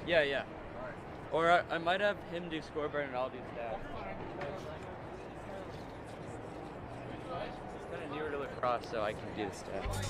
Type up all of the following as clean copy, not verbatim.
Yeah. Or I might have him do scoreboard and I'll do stats. He's kind of newer to lacrosse, so I can do the stats.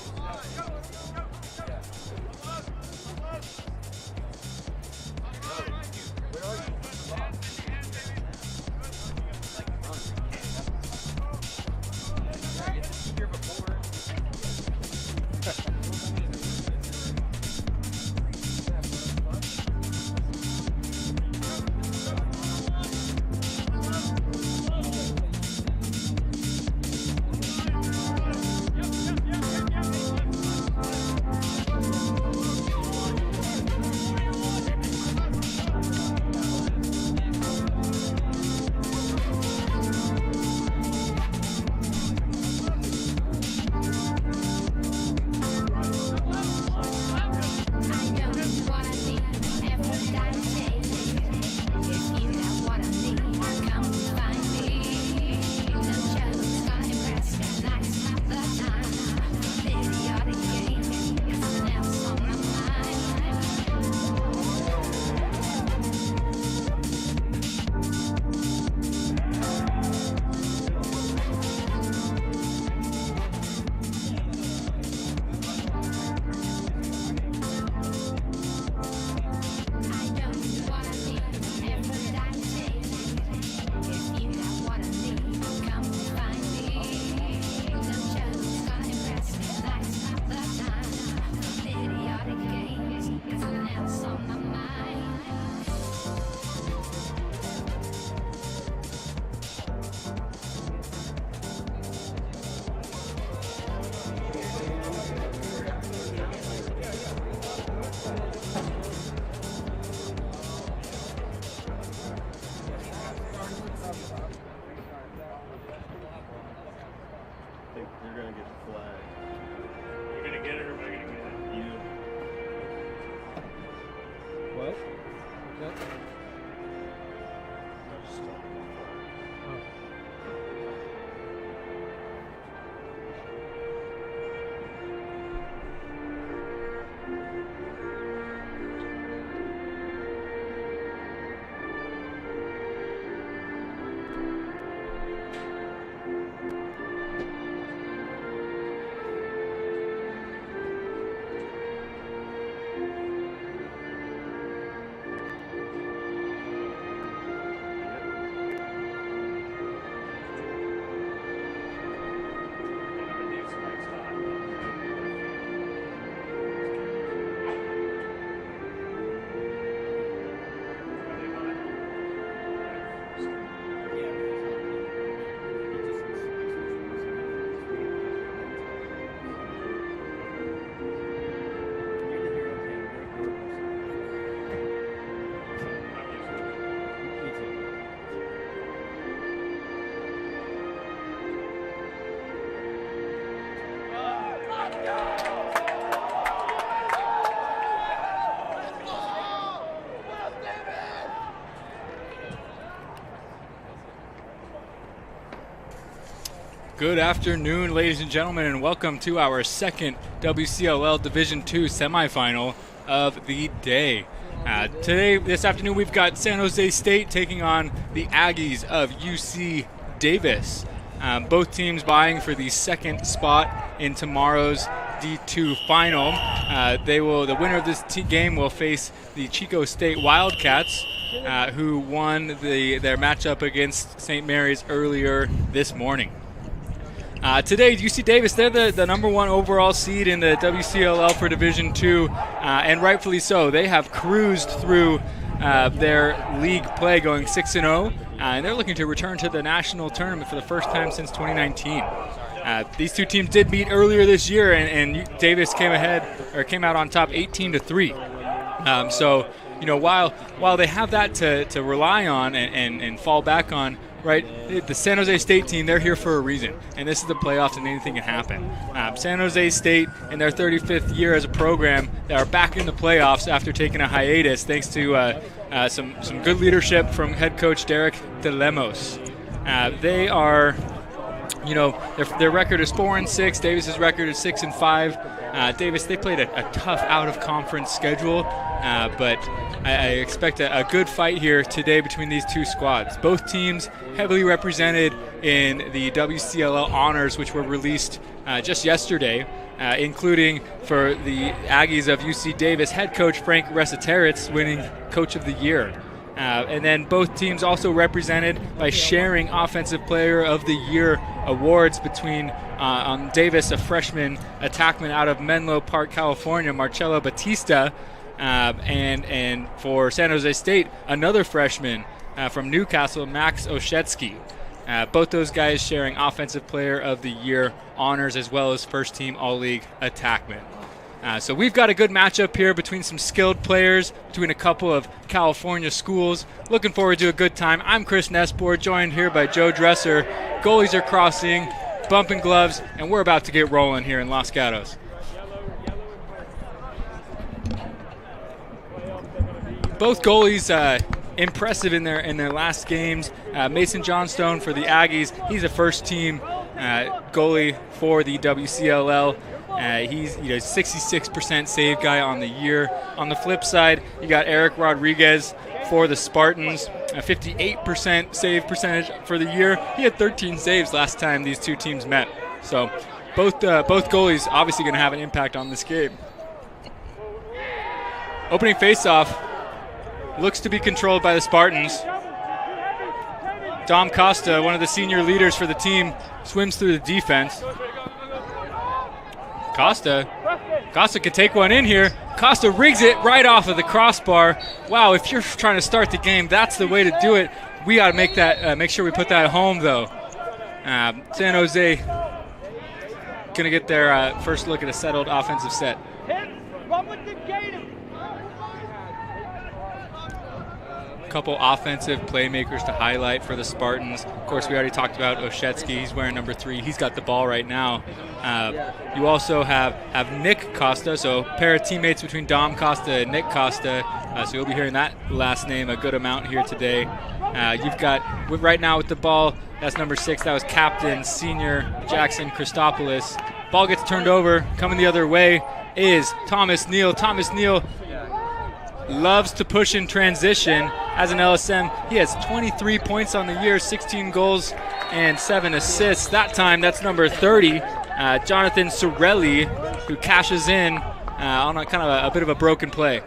Good afternoon, ladies and gentlemen, and welcome to our second WCLL Division II semifinal of the day. This afternoon, we've got San Jose State taking on the Aggies of UC Davis. Both teams vying for the second spot in tomorrow's D2 final. The winner of this game will face the Chico State Wildcats, who won their matchup against St. Mary's earlier this morning. Today, UC Davis, they're the number one overall seed in the WCLL for Division II, and rightfully so. They have cruised through their league play, going 6-0, and they're looking to return to the national tournament for the first time since 2019. These two teams did meet earlier this year, and Davis came out on top 18-3. So, while they have that to rely on and fall back on, right, the San Jose State team, they're here for a reason, and this is the playoffs, and anything can happen. San Jose State, in their 35th year as a program, they are back in the playoffs after taking a hiatus, thanks to some good leadership from head coach Derek DeLemos. They are their record is 4-6. Davis's record is 6-5. Davis, they played a tough out-of-conference schedule, but I expect a good fight here today between these two squads. Both teams heavily represented in the WCLL honors, which were released just yesterday, including for the Aggies of UC Davis, head coach Frank Resiteritz winning Coach of the Year. And then both teams also represented by sharing Offensive Player of the Year awards between on Davis, a freshman attackman out of Menlo Park, California, Marcelo Batista, and for San Jose State, another freshman from Newcastle, Max Oshetsky. Both those guys sharing Offensive Player of the Year honors as well as first-team All-League attackman. So we've got a good matchup here between some skilled players, between a couple of California schools. Looking forward to a good time. I'm Chris Nespor, joined here by Joe Dresser. Goalies are crossing, bumping gloves, and we're about to get rolling here in Los Gatos. Both goalies impressive in their last games. Mason Johnstone for the Aggies, he's a first-team goalie for the WCLL. He's 66% save guy on the year. On the flip side, you got Eric Rodriguez for the Spartans, a 58% save percentage for the year. He had 13 saves last time these two teams met. So both goalies obviously going to have an impact on this game. Opening faceoff looks to be controlled by the Spartans. Dom Costa, one of the senior leaders for the team, swims through the defense. Costa could take one in here. Costa rigs it right off of the crossbar. Wow, if you're trying to start the game, that's the way to do it. We got to make sure we put that home, though. San Jose going to get their first look at a settled offensive set. Couple offensive playmakers to highlight for the Spartans. Of course, we already talked about Oshetsky. He's wearing number 3. He's got the ball right now. You also have Nick Costa, so a pair of teammates between Dom Costa and Nick Costa. So you'll be hearing that last name a good amount here today. You've got, right now with the ball, that's number 6. That was captain, senior Jackson Christopoulos. Ball gets turned over. Coming the other way is Thomas Neal. Thomas Neal loves to push in transition. As an LSM, he has 23 points on the year, 16 goals and 7 assists. That time, that's number 30, Jonathan Sorelli, who cashes in on a kind of a bit of a broken play.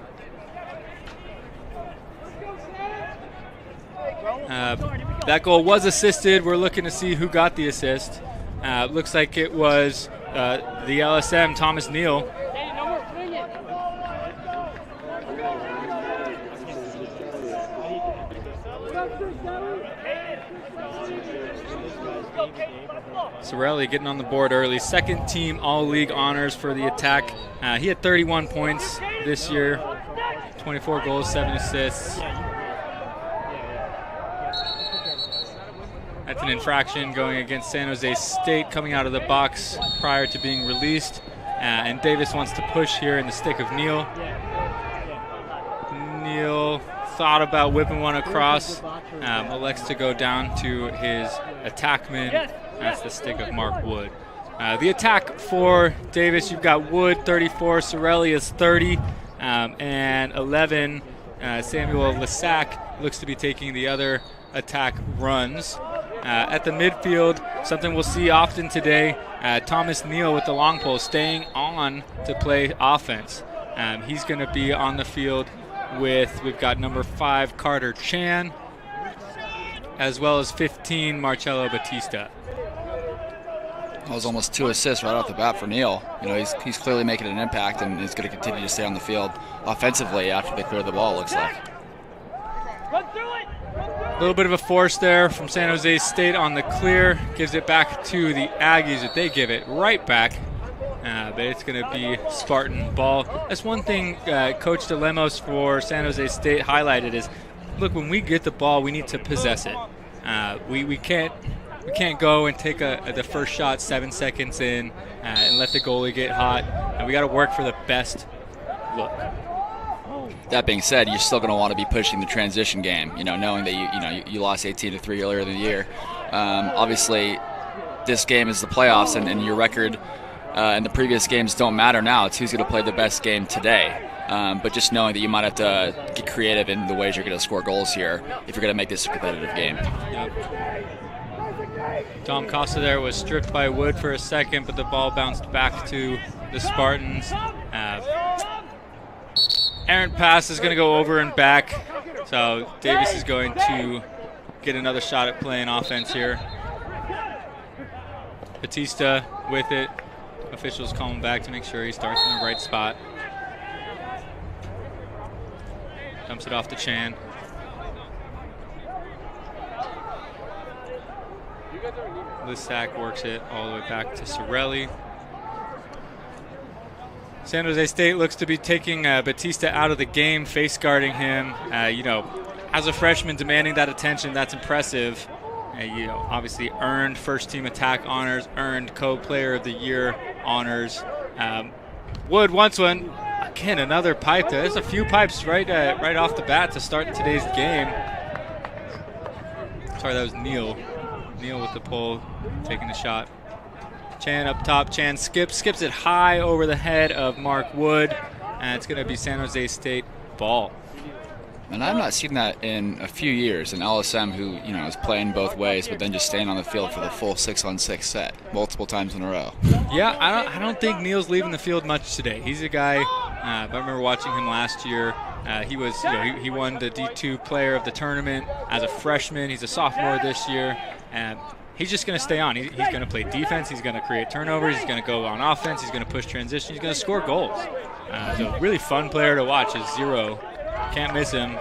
That goal was assisted. We're looking to see who got the assist. Looks like it was the LSM, Thomas Neal. Sorelli getting on the board early. Second team All-League honors for the attack. He had 31 points this year, 24 goals, 7 assists. That's an infraction going against San Jose State coming out of the box prior to being released. And Davis wants to push here in the stick of Neal. Neal thought about whipping one across, elects to go down to his attackman. That's the stick of Mark Wood. The attack for Davis, you've got Wood, 34, Sorelli is 30, and 11, Samuel Lissac looks to be taking the other attack runs. At the midfield, something we'll see often today, Thomas Neal with the long pole staying on to play offense. He's going to be on the field we've got number 5, Carter Chan, as well as 15, Marcelo Batista. That was almost 2 assists right off the bat for Neal. He's clearly making an impact, and he's going to continue to stay on the field offensively after they clear the ball, looks like. A little bit of a force there from San Jose State on the clear. Gives it back to the Aggies, but they give it right back. But it's going to be Spartan ball. That's one thing Coach DeLemos for San Jose State highlighted is, look, when we get the ball, we need to possess it. We can't go and take the first shot 7 seconds in and let the goalie get hot. And we got to work for the best look. That being said, you're still going to want to be pushing the transition game. Knowing that you lost 18-3 earlier in the year. Obviously, this game is the playoffs, and your record and the previous games don't matter now. It's who's going to play the best game today. But just knowing that you might have to get creative in the ways you're going to score goals here if you're going to make this a competitive game. Yep. Tom Costa there was stripped by Wood for a second, but the ball bounced back to the Spartans. Errant pass is going to go over and back, so Davis is going to get another shot at playing offense here. Batista with it. Officials calling back to make sure he starts in the right spot. Dumps it off to Chan. Lissack works it all the way back to Sorelli. San Jose State looks to be taking Batista out of the game, face guarding him. As a freshman demanding that attention, that's impressive. Obviously earned first team attack honors, earned co-player of the year honors. Wood wants one. Again, another pipe there. There's a few pipes right off the bat to start today's game. Sorry, that was Neal. Neal with the pull, taking the shot. Chan up top. Chan skips it high over the head of Mark Wood, and it's going to be San Jose State ball. And I've not seen that in a few years. An LSM who is playing both ways, but then just staying on the field for the full 6-on-6 set multiple times in a row. Yeah, I don't think Neal's leaving the field much today. He's a guy. I remember watching him last year. He was he won the D2 Player of the Tournament as a freshman. He's a sophomore this year, and he's just going to stay on. He's going to play defense. He's going to create turnovers. He's going to go on offense. He's going to push transition. He's going to score goals. So really fun player to watch is Zero. Can't miss him.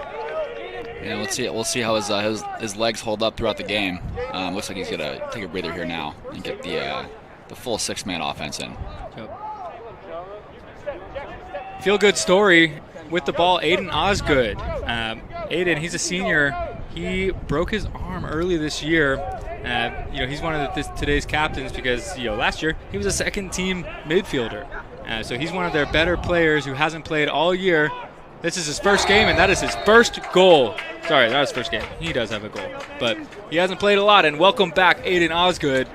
Yeah, we'll see how his legs hold up throughout the game. Looks like he's gonna take a breather here now and get the full 6-man offense in. Yep. Feel good story with the ball. Aiden Osgood. Aiden, he's a senior. He broke his arm early this year. He's one of today's captains because last year he was a second-team midfielder. So he's one of their better players who hasn't played all year. This is his first game, and that is his first goal. Sorry, not his first game. He does have a goal, but he hasn't played a lot. And welcome back, Aiden Osgood.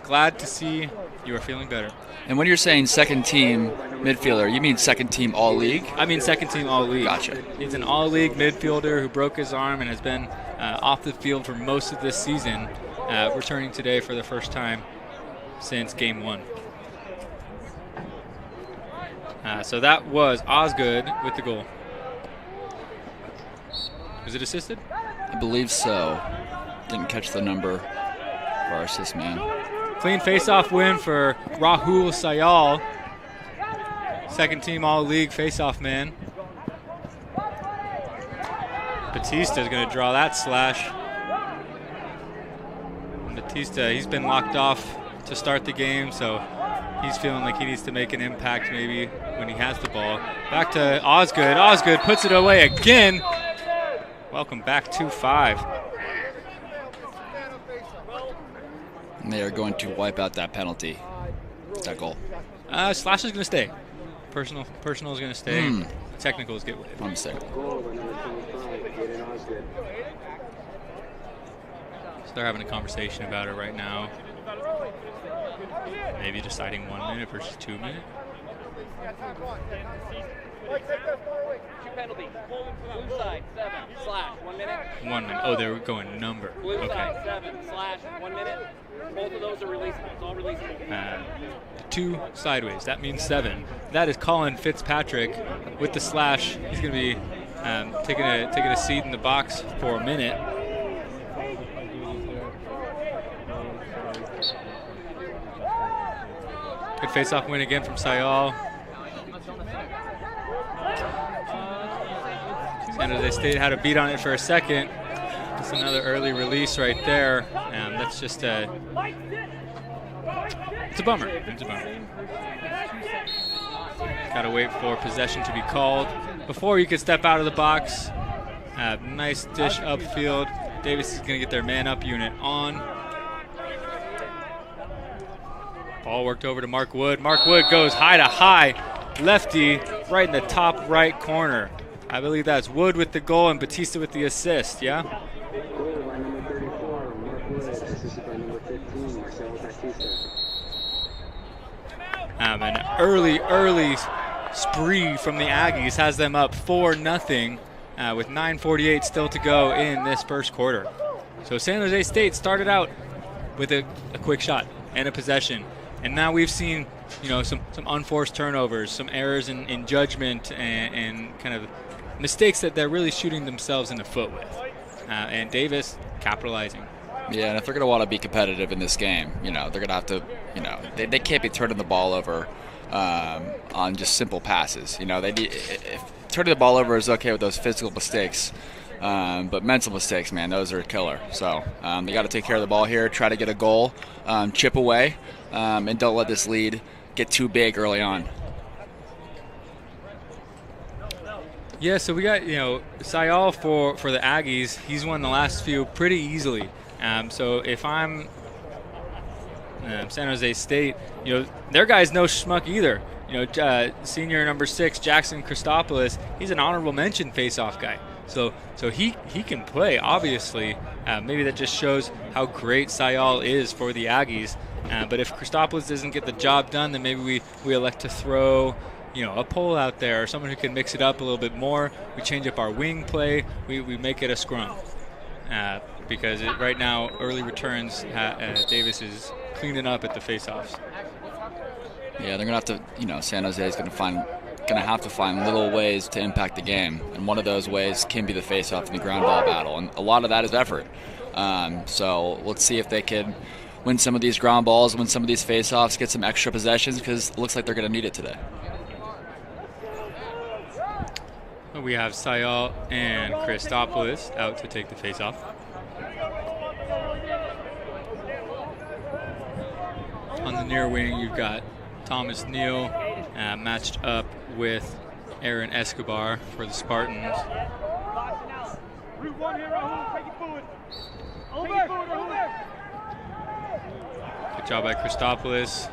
Glad to see you are feeling better. And when you're saying second-team midfielder, you mean second-team all-league? I mean second-team all-league. Gotcha. He's an all-league midfielder who broke his arm and has been off the field for most of this season, returning today for the first time since Game 1. So that was Osgood with the goal. Was it assisted? I believe so. Didn't catch the number for our assist man. Clean face-off win for Rahul Sayal. Second team all-league face-off man. Batista's going to draw that slash. And Batista, he's been locked off to start the game, so he's feeling like he needs to make an impact maybe when he has the ball. Back to Osgood. Osgood puts it away again. Welcome back to 5. And they are going to wipe out that penalty. That goal. Slash is going to stay. Personal is going to stay. Technicals get waived. I'm mistake. So they're having a conversation about it right now. Maybe deciding 1 minute versus 2 minutes. Penalty. Blue side, 7, slash, 1 minute. 1 minute. Oh, they were going number. Blue Okay. side, 7, slash, 1 minute. Both of those are releasable. It's all releasable. 2 sideways. That means 7. That is Colin Fitzpatrick with the slash. He's going to be taking a seat in the box for a minute. Good face-off win again from Sayal. San Jose State had a beat on it for a second. It's another early release right there. That's just it's a bummer. It's a bummer. Got to wait for possession to be called before you can step out of the box. Nice dish upfield. Davis is going to get their man-up unit on. Ball worked over to Mark Wood. Mark Wood goes high to high. Lefty right in the top right corner. I believe that's Wood with the goal and Batista with the assist, yeah? An early spree from the Aggies has them up 4-0 with 9:48 still to go in this first quarter. So San Jose State started out with a quick shot and a possession, and now we've seen some unforced turnovers, some errors in judgment, and kind of mistakes that they're really shooting themselves in the foot with. And Davis capitalizing. Yeah, and if they're going to want to be competitive in this game, they're going to have to, they can't be turning the ball over on just simple passes. If turning the ball over is okay with those physical mistakes, but mental mistakes, man, those are a killer. So they got to take care of the ball here, try to get a goal, chip away, and don't let this lead get too big early on. Yeah, so we got, Sayal for the Aggies. He's won the last few pretty easily. So if I'm San Jose State, their guy's no schmuck either. Senior number 6, Jackson Christopoulos, he's an honorable mention face-off guy. So he can play, obviously. Maybe that just shows how great Sayal is for the Aggies. But if Christopoulos doesn't get the job done, then maybe we elect to throw a pole out there, or someone who can mix it up a little bit more. We change up our wing play. We make it a scrum. Because right now, early returns, Davis is cleaning up at the face-offs. Yeah, they're going to have to, San Jose is going to have to find little ways to impact the game. And one of those ways can be the face-off and the ground ball battle. And a lot of that is effort. So let's see if they can win some of these ground balls, win some of these face-offs, get some extra possessions, because it looks like they're going to need it today. We have Sayal and Christopoulos out to take the face-off. On the near wing, you've got Thomas Neal matched up with Aaron Escobar for the Spartans. Good job by Christopoulos.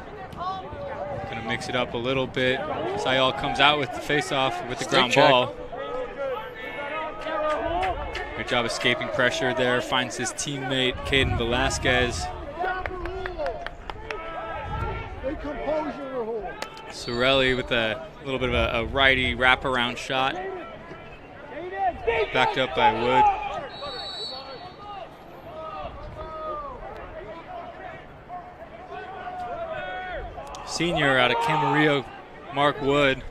Going to mix it up a little bit. Sayal comes out with the face-off with the ground ball. Good job escaping pressure there. Finds his teammate, Caden Velasquez. Sorelli with a little bit of a righty wraparound shot. Backed up by Wood. Senior out of Camarillo, Mark Wood,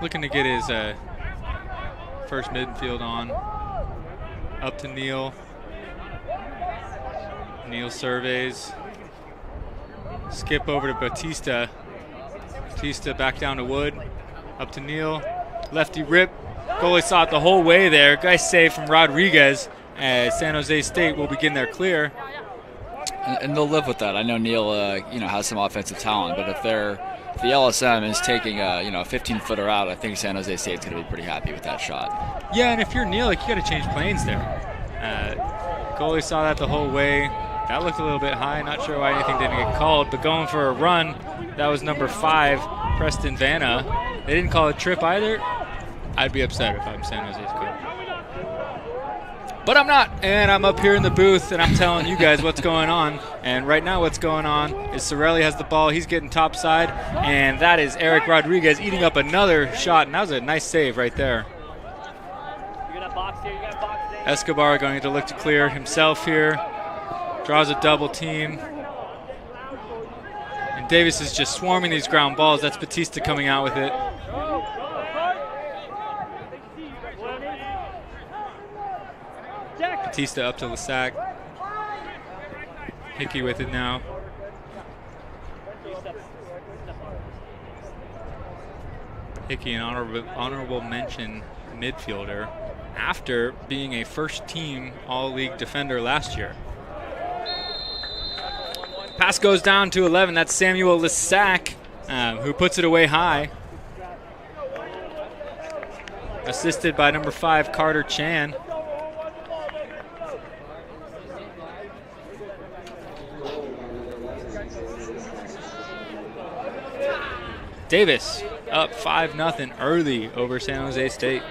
looking to get his first midfield on. Up to Neal. Neal surveys. Skip over to Batista. Batista back down to Wood. Up to Neal. Lefty rip. Goalie saw it the whole way there. Nice save from Rodriguez. San Jose State will begin their clear. And they'll live with that. I know Neal, has some offensive talent, but if the LSM is taking a 15-footer out, I think San Jose State's going to be pretty happy with that shot. Yeah, and if you're Neal, you got to change planes there. Goalie saw that the whole way. That looked a little bit high. Not sure why anything didn't get called, but going for a run, that was number 5, Preston Vanna. They didn't call a trip either. I'd be upset if I'm San Jose's coach. But I'm not, and I'm up here in the booth, and I'm telling you guys what's going on. And right now what's going on is Sorelli has the ball. He's getting topside, and that is Eric Rodriguez eating up another shot, and that was a nice save right there. Escobar going to look to clear himself here. Draws a double team. And Davis is just swarming these ground balls. That's Batista coming out with it. Batista up to Lasac. Hickey with it now. Hickey, an honorable mention midfielder after being a first-team All-League defender last year. Pass goes down to 11. That's Samuel Lasac, who puts it away high. Assisted by number 5, Carter Chan. Davis up 5-0 early over San Jose State.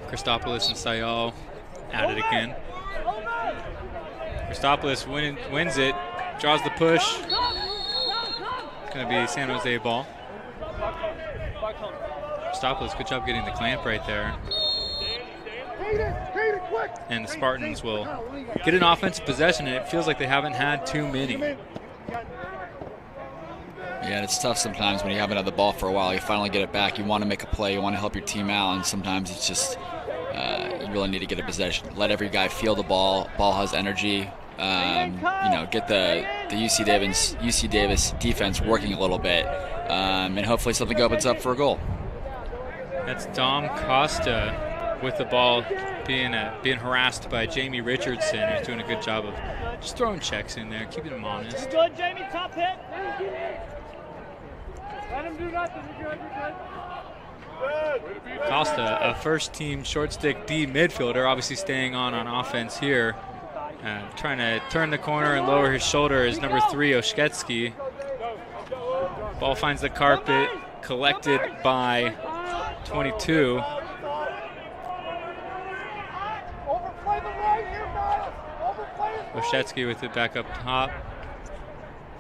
Christopoulos and Sayal at it again. Christopoulos wins it, draws the push. It's going to be San Jose ball. Christopoulos, good job getting the clamp right there. And the Spartans will get an offensive possession, and it feels like they haven't had too many. Yeah, it's tough sometimes when you haven't had the ball for a while. You finally get it back. You want to make a play. You want to help your team out, and sometimes it's just you really need to get a possession. Let every guy feel the ball. Ball has energy. Get the UC Davis defense working a little bit, and hopefully something opens up for a goal. That's Dom Costa with the ball being harassed by Jamie Richardson, who's doing a good job of just throwing checks in there, keeping him honest. Good, Jamie. Top hit. Let him do nothing. You're good. Costa, a first-team short stick D midfielder, obviously staying on offense here. Trying to turn the corner and lower his shoulder is number 3, Oshketsky. Ball finds the carpet, collected by 22. Oshketsky with it back up top.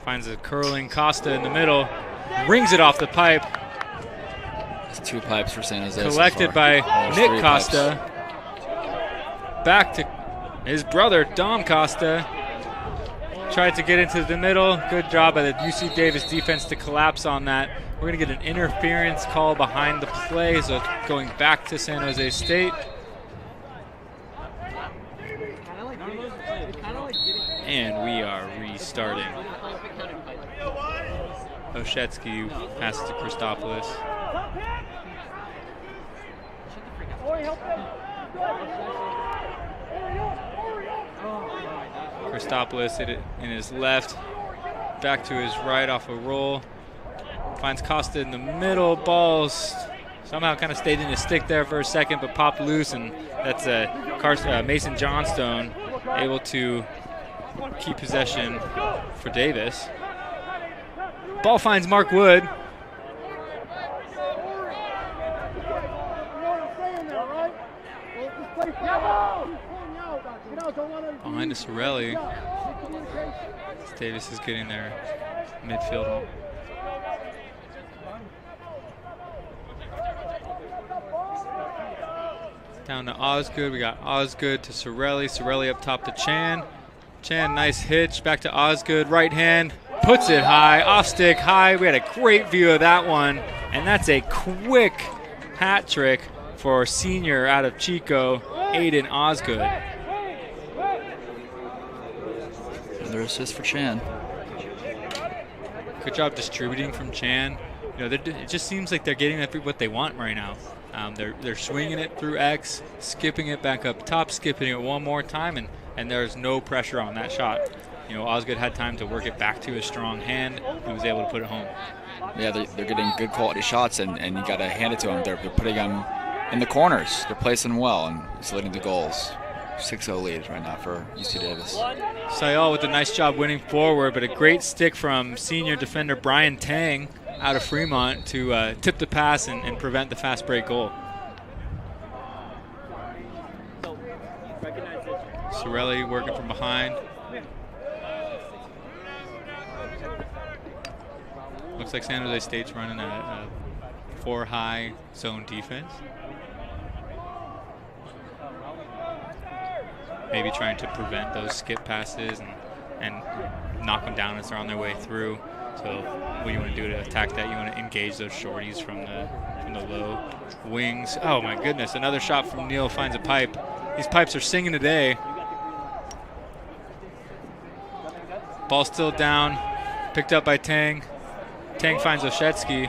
Finds a curling Costa in the middle. Rings it off the pipe. It's 2 pipes for San Jose. Collected by Nick Costa. Back to his brother, Dom Costa. Tried to get into the middle. Good job by the UC Davis defense to collapse on that. We're going to get an interference call behind the play, so going back to San Jose State. And we are restarting. Oshetsky passes to Christopoulos. Christopoulos hit it in his left, back to his right off a roll. Finds Costa in the middle. Balls somehow kind of stayed in his stick there for a second, but popped loose, and that's Mason Johnstone able to keep possession for Davis. Ball finds Mark Wood. Behind to Sorelli. Davis is getting their midfield. Down to Osgood. We got Osgood to Sorelli. Sorelli up top to Chan. Chan, nice hitch. Back to Osgood. Right hand. Puts it high. Off stick high. We had a great view of that one. And that's a quick hat trick for senior out of Chico, Aiden Osgood. Another assist for Chan. Good job distributing from Chan. It just seems like they're getting what they want right now. They're swinging it through X, skipping it back up top, skipping it one more time, and there's no pressure on that shot. Osgood had time to work it back to his strong hand and was able to put it home. Yeah, they're getting good quality shots, and you got to hand it to them. They're putting them in the corners. They're placing well, and it's leading to goals. 6-0 lead right now for UC Davis. Sayal with a nice job winning forward, but a great stick from senior defender Brian Tang out of Fremont to tip the pass and prevent the fast break goal. Sorelli working from behind. Looks like San Jose State's running a 4-high zone defense. Maybe trying to prevent those skip passes and knock them down as they're on their way through. So what do you want to do to attack that? You want to engage those shorties from the low wings. Oh my goodness, another shot from Neal finds a pipe. These pipes are singing today. Ball still down, picked up by Tang. Tang finds Oshetsky.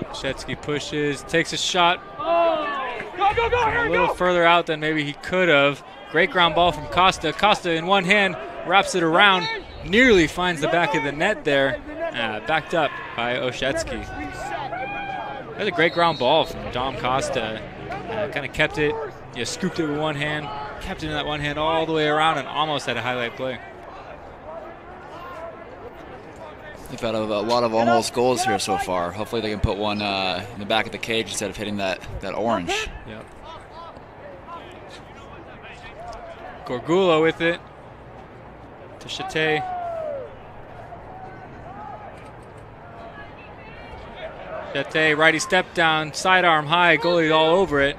Oshetsky pushes, takes a shot. A little further out than maybe he could have. Great ground ball from Costa. Costa in one hand wraps it around, nearly finds the back of the net there. Backed up by Oshetsky. That's a great ground ball from Dom Costa. Kind of kept it, scooped it with one hand, kept it in that one hand all the way around, and almost had a highlight play. They've had a lot of almost goals here so far. Hopefully they can put one in the back of the cage instead of hitting that orange. Yep. Gorgula with it to Chate. Chate, righty step down, sidearm high, goalie all over it.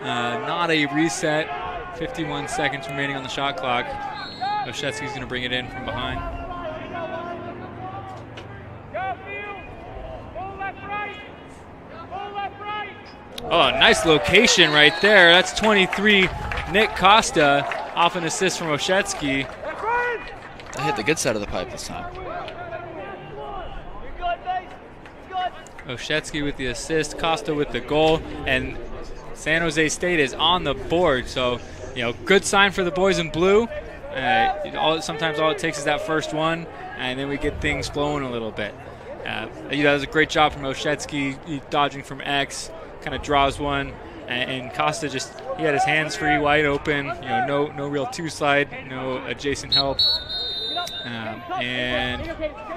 Not a reset. 51 seconds remaining on the shot clock. Oshetsky's going to bring it in from behind. Oh, nice location right there. That's 23. Nick Costa off an assist from Oshetsky. I hit the good side of the pipe this time. Oshetsky with the assist, Costa with the goal, and San Jose State is on the board. So, good sign for the boys in blue. Sometimes all it takes is that first one, and then we get things flowing a little bit. That was a great job from Oshetsky, dodging from X, kind of draws one, and Costa he had his hands free, wide open. No real two-slide, no adjacent help. And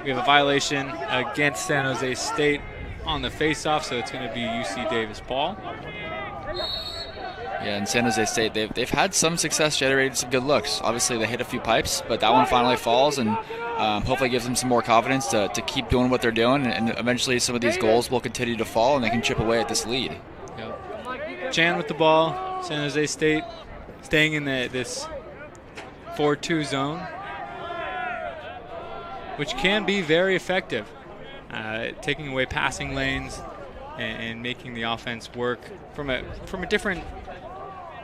we have a violation against San Jose State on the face-off, so it's going to be UC Davis ball. Yeah, and San Jose State, they've had some success generating some good looks. Obviously, they hit a few pipes, but that one finally falls, and hopefully gives them some more confidence to keep doing what they're doing, and eventually some of these goals will continue to fall, and they can chip away at this lead. Yep. Chan with the ball. San Jose State staying in this 4-2 zone, which can be very effective. Taking away passing lanes and making the offense work from a different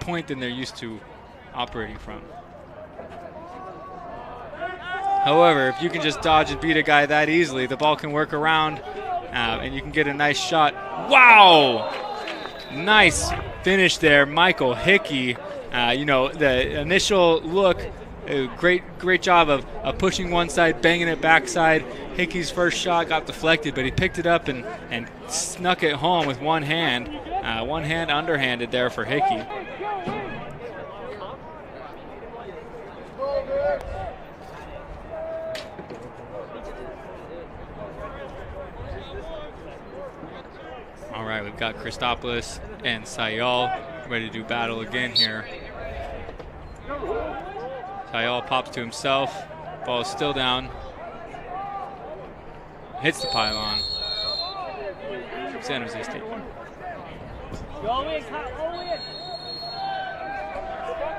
point than they're used to operating from. However, if you can just dodge and beat a guy that easily, the ball can work around and you can get a nice shot. Wow! Nice finish there, Michael Hickey. The initial look, great job of pushing one side, banging it backside. Hickey's first shot got deflected, but he picked it up and snuck it home with one hand. One hand underhanded there for Hickey. All right, we've got Christopoulos and Sayal ready to do battle again here. Sayal pops to himself. Ball is still down. Hits the pylon. San Jose State.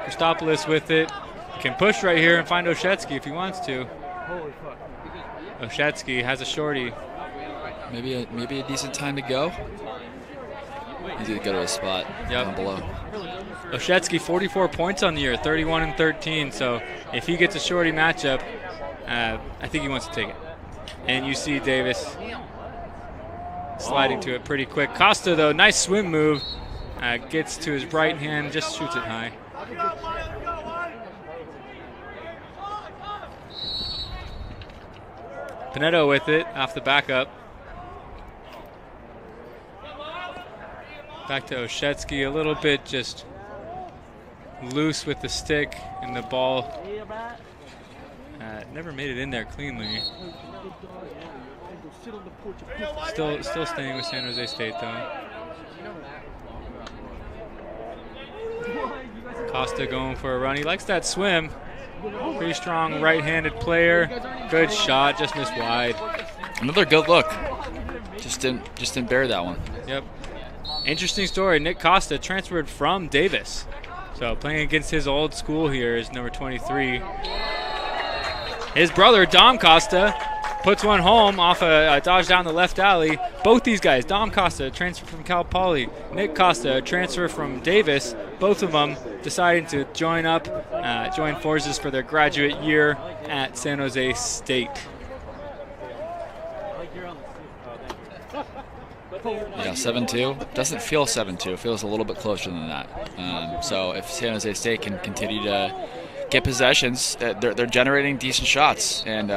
Christopoulos with it. Can push right here and find Oshetsky if he wants to. Oshetsky has a shorty. Maybe a decent time to go. He's going to go to a spot down below. Oshetsky, 44 points on the year, 31 and 13. So if he gets a shorty matchup, I think he wants to take it. And you see Davis sliding to it pretty quick. Costa, though, nice swim move. Gets to his right hand, just shoots it high. Pinetto with it off the backup. Back to Oshetsky, a little bit just loose with the stick, and the ball never made it in there cleanly. Still staying with San Jose State though. Costa going for a run. He likes that swim. Pretty strong right-handed player. Good shot, just missed wide. Another good look. Just didn't bear that one. Yep. Interesting story. Nick Costa transferred from Davis. So playing against his old school here is number 23. His brother, Dom Costa, puts one home off a dodge down the left alley. Both these guys, Dom Costa, transfer from Cal Poly. Nick Costa, transfer from Davis. Both of them deciding to join forces for their graduate year at San Jose State. Yeah, 7-2. Doesn't feel 7-2. It feels a little bit closer than that. So if San Jose State can continue to get possessions, they're generating decent shots. And,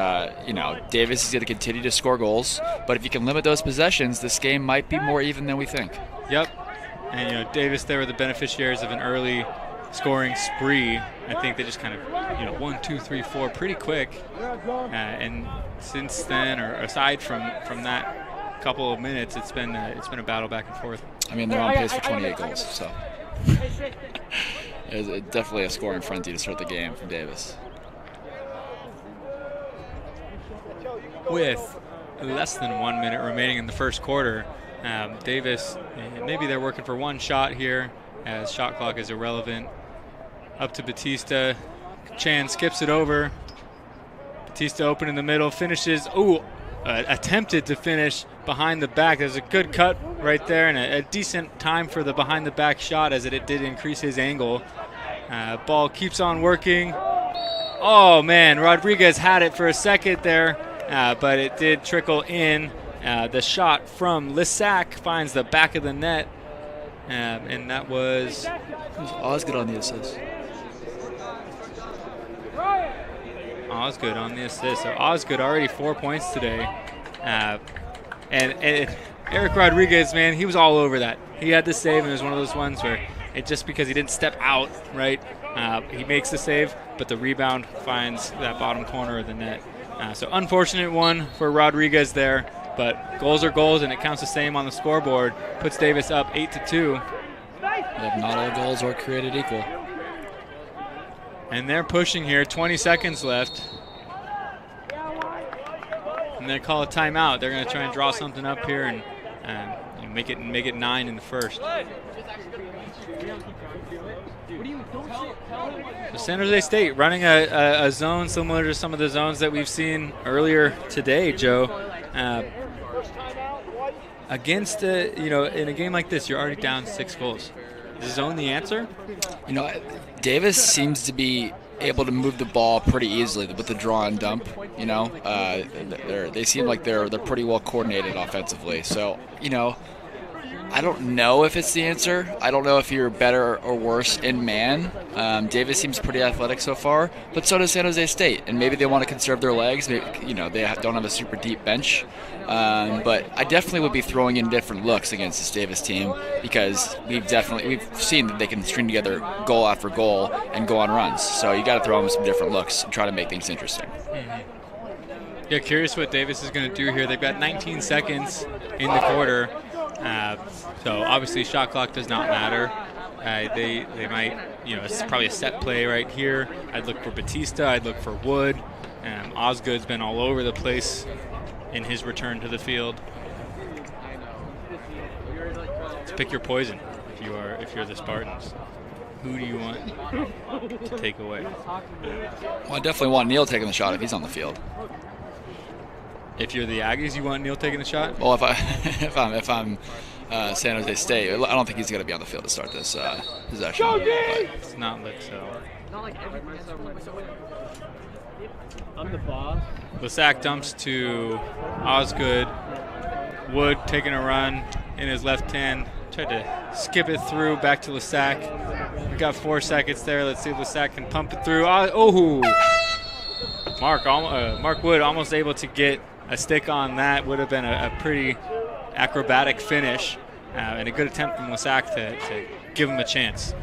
Davis is going to continue to score goals. But if you can limit those possessions, this game might be more even than we think. Yep. And, Davis, they were the beneficiaries of an early scoring spree. I think they just kind of, 1, 2, 3, 4 pretty quick. And since then, or aside from that couple of minutes, it's been a battle back and forth. I mean, they're on pace for 28 goals, so it's definitely a scoring frenzy to start the game from Davis. With less than 1 minute remaining in the first quarter, Davis, maybe they're working for one shot here, as shot clock is irrelevant. Up to Batista. Chan skips it over. Batista open in the middle, finishes. Attempted to finish behind the back. There's a good cut right there, and a decent time for the behind the back shot, as it did increase his angle. Ball keeps on working. Oh man, Rodriguez had it for a second there, but it did trickle in. The shot from Lissac finds the back of the net, and that was Osgood on the assist. Osgood on the assist. So Osgood already 4 points today. And Eric Rodriguez, man, he was all over that. He had the save, and it was one of those ones where just because he didn't step out, right, he makes the save, but the rebound finds that bottom corner of the net. So unfortunate one for Rodriguez there, but goals are goals, and it counts the same on the scoreboard. Puts Davis up 8-2. Yep, not all goals are created equal. And they're pushing here, 20 seconds left. And they call a timeout. They're going to try and draw something up here and make it 9 in the first. So San Jose State running a zone similar to some of the zones that we've seen earlier today, Joe. Against in a game like this, you're already down 6 goals. Is zone the answer? Davis seems to be able to move the ball pretty easily with the draw and dump. They seem like they're pretty well coordinated offensively. So, I don't know if it's the answer. I don't know if you're better or worse in man. Davis seems pretty athletic so far, but so does San Jose State. And maybe they want to conserve their legs. Maybe, they don't have a super deep bench. But I definitely would be throwing in different looks against this Davis team, because we've seen that they can string together goal after goal and go on runs. So you got to throw them some different looks and try to make things interesting. Mm-hmm. Yeah, curious what Davis is going to do here. They've got 19 seconds in the quarter. So obviously shot clock does not matter. They might, it's probably a set play right here. I'd look for Batista. I'd look for Wood. Osgood's been all over the place in his return to the field. Let's pick your poison if you're the Spartans. Who do you want to take away? Well, I definitely want Neal taking the shot if he's on the field. If you're the Aggies, you want Neal taking the shot? Well, if I'm San Jose State, I don't think he's going to be on the field to start this possession. It's not lit, so. I'm the boss. Lissac dumps to Osgood. Wood taking a run in his left hand. Tried to skip it through back to Lissac. We got 4 seconds there. Let's see if Lissac can pump it through. Mark Wood almost able to get a stick on that. Would have been a pretty acrobatic finish and a good attempt from Lissac to give him a chance.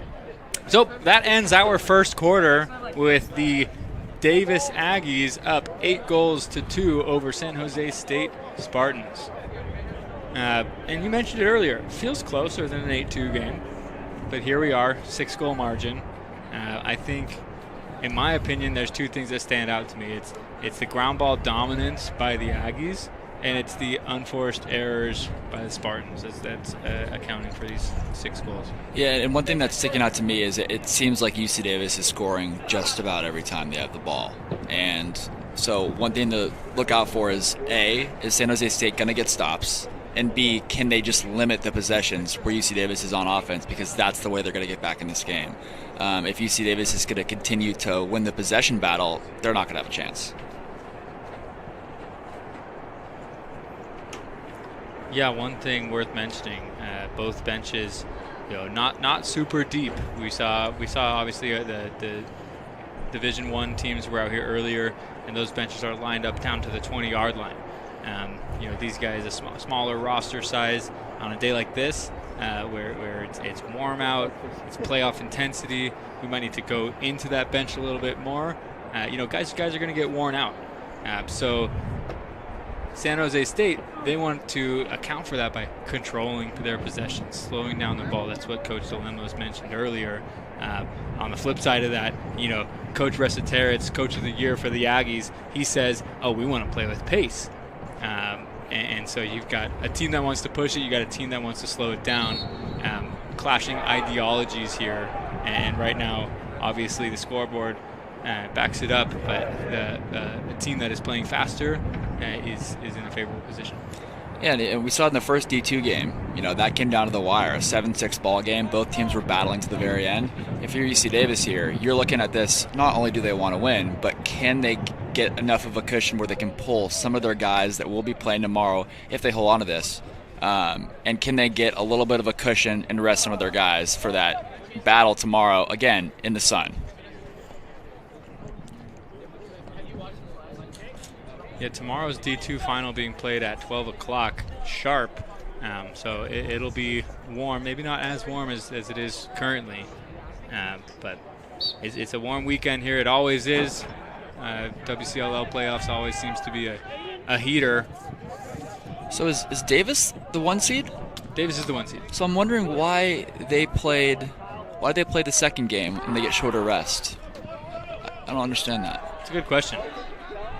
So that ends our first quarter with the Davis Aggies up 8-2 over San Jose State Spartans. And you mentioned it earlier, it feels closer than an 8-2 game, but here we are, 6-goal margin. I think, in my opinion, there's 2 things that stand out to me. It's the ground ball dominance by the Aggies, and it's the unforced errors by the Spartans that's accounting for these 6 goals. Yeah, and one thing that's sticking out to me is it seems like UC Davis is scoring just about every time they have the ball. And so one thing to look out for is, A, is San Jose State going to get stops? And B, can they just limit the possessions where UC Davis is on offense, because that's the way they're going to get back in this game. If UC Davis is going to continue to win the possession battle, they're not going to have a chance. Yeah, one thing worth mentioning, both benches, not super deep. We saw obviously the Division I teams were out here earlier, and those benches are lined up down to the 20-yard line. These guys, a smaller roster size on a day like this, where it's warm out, it's playoff intensity. We might need to go into that bench a little bit more. Guys are going to get worn out. So San Jose State, they want to account for that by controlling their possessions, slowing down the ball. That's what Coach Delemos mentioned earlier. On the flip side of that, Coach Resiteritz, Coach of the Year for the Aggies, he says, we want to play with pace. And so you've got a team that wants to push it, you got a team that wants to slow it down. Clashing ideologies here, and right now, obviously, the scoreboard backs it up, but the team that is playing faster is in a favorable position. Yeah, and we saw it in the first D2 game. That came down to the wire, a 7-6 ball game. Both teams were battling to the very end. If you're UC Davis here, you're looking at this, not only do they want to win, but can they get enough of a cushion where they can pull some of their guys that will be playing tomorrow if they hold on to this? And can they get a little bit of a cushion and rest some of their guys for that battle tomorrow, again, in the sun? Yeah, tomorrow's D2 final being played at 12 o'clock sharp. So it'll be warm, maybe not as warm as it is currently. But it's a warm weekend here. It always is. WCLL playoffs always seems to be a heater. So is Davis the 1 seed? Davis is the 1 seed. So I'm wondering why they played the second game and they get shorter rest. I don't understand that. It's a good question.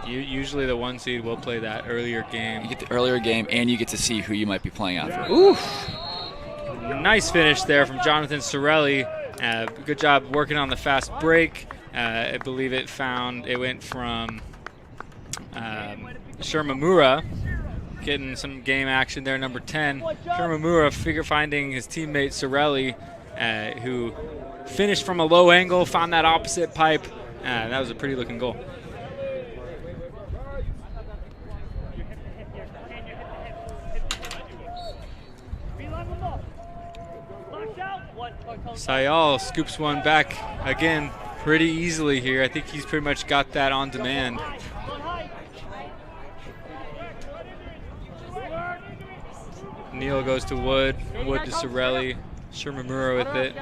Usually the 1 seed will play that earlier game. You get the earlier game, and you get to see who you might be playing after. Oof! Nice finish there from Jonathan Sorelli. Good job working on the fast break. I believe it went from Shermamura, getting some game action there, number 10. Shermamura finding his teammate Sorelli, who finished from a low angle, found that opposite pipe. That was a pretty looking goal. Sayal scoops one back again pretty easily here. I think he's pretty much got that on demand. Neal goes to Wood to Sorelli, Shermamura with it.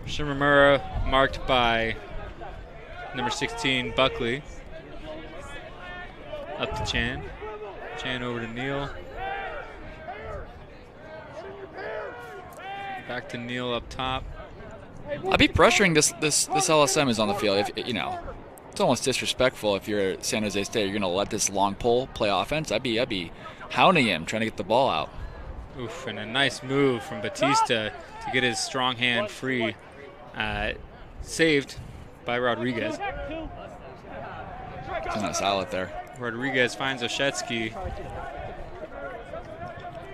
Shermamura marked by number 16, Buckley. Up to Chan. Chan over to Neal. Back to Neal up top. I'd be pressuring this LSM is on the field. If it's almost disrespectful if you're at San Jose State. You're gonna let this long pole play offense. I'd be hounding him, trying to get the ball out. Oof, and a nice move from Batista to get his strong hand free. Saved by Rodriguez. It's a nice outlet there. Rodriguez finds Oshetsky.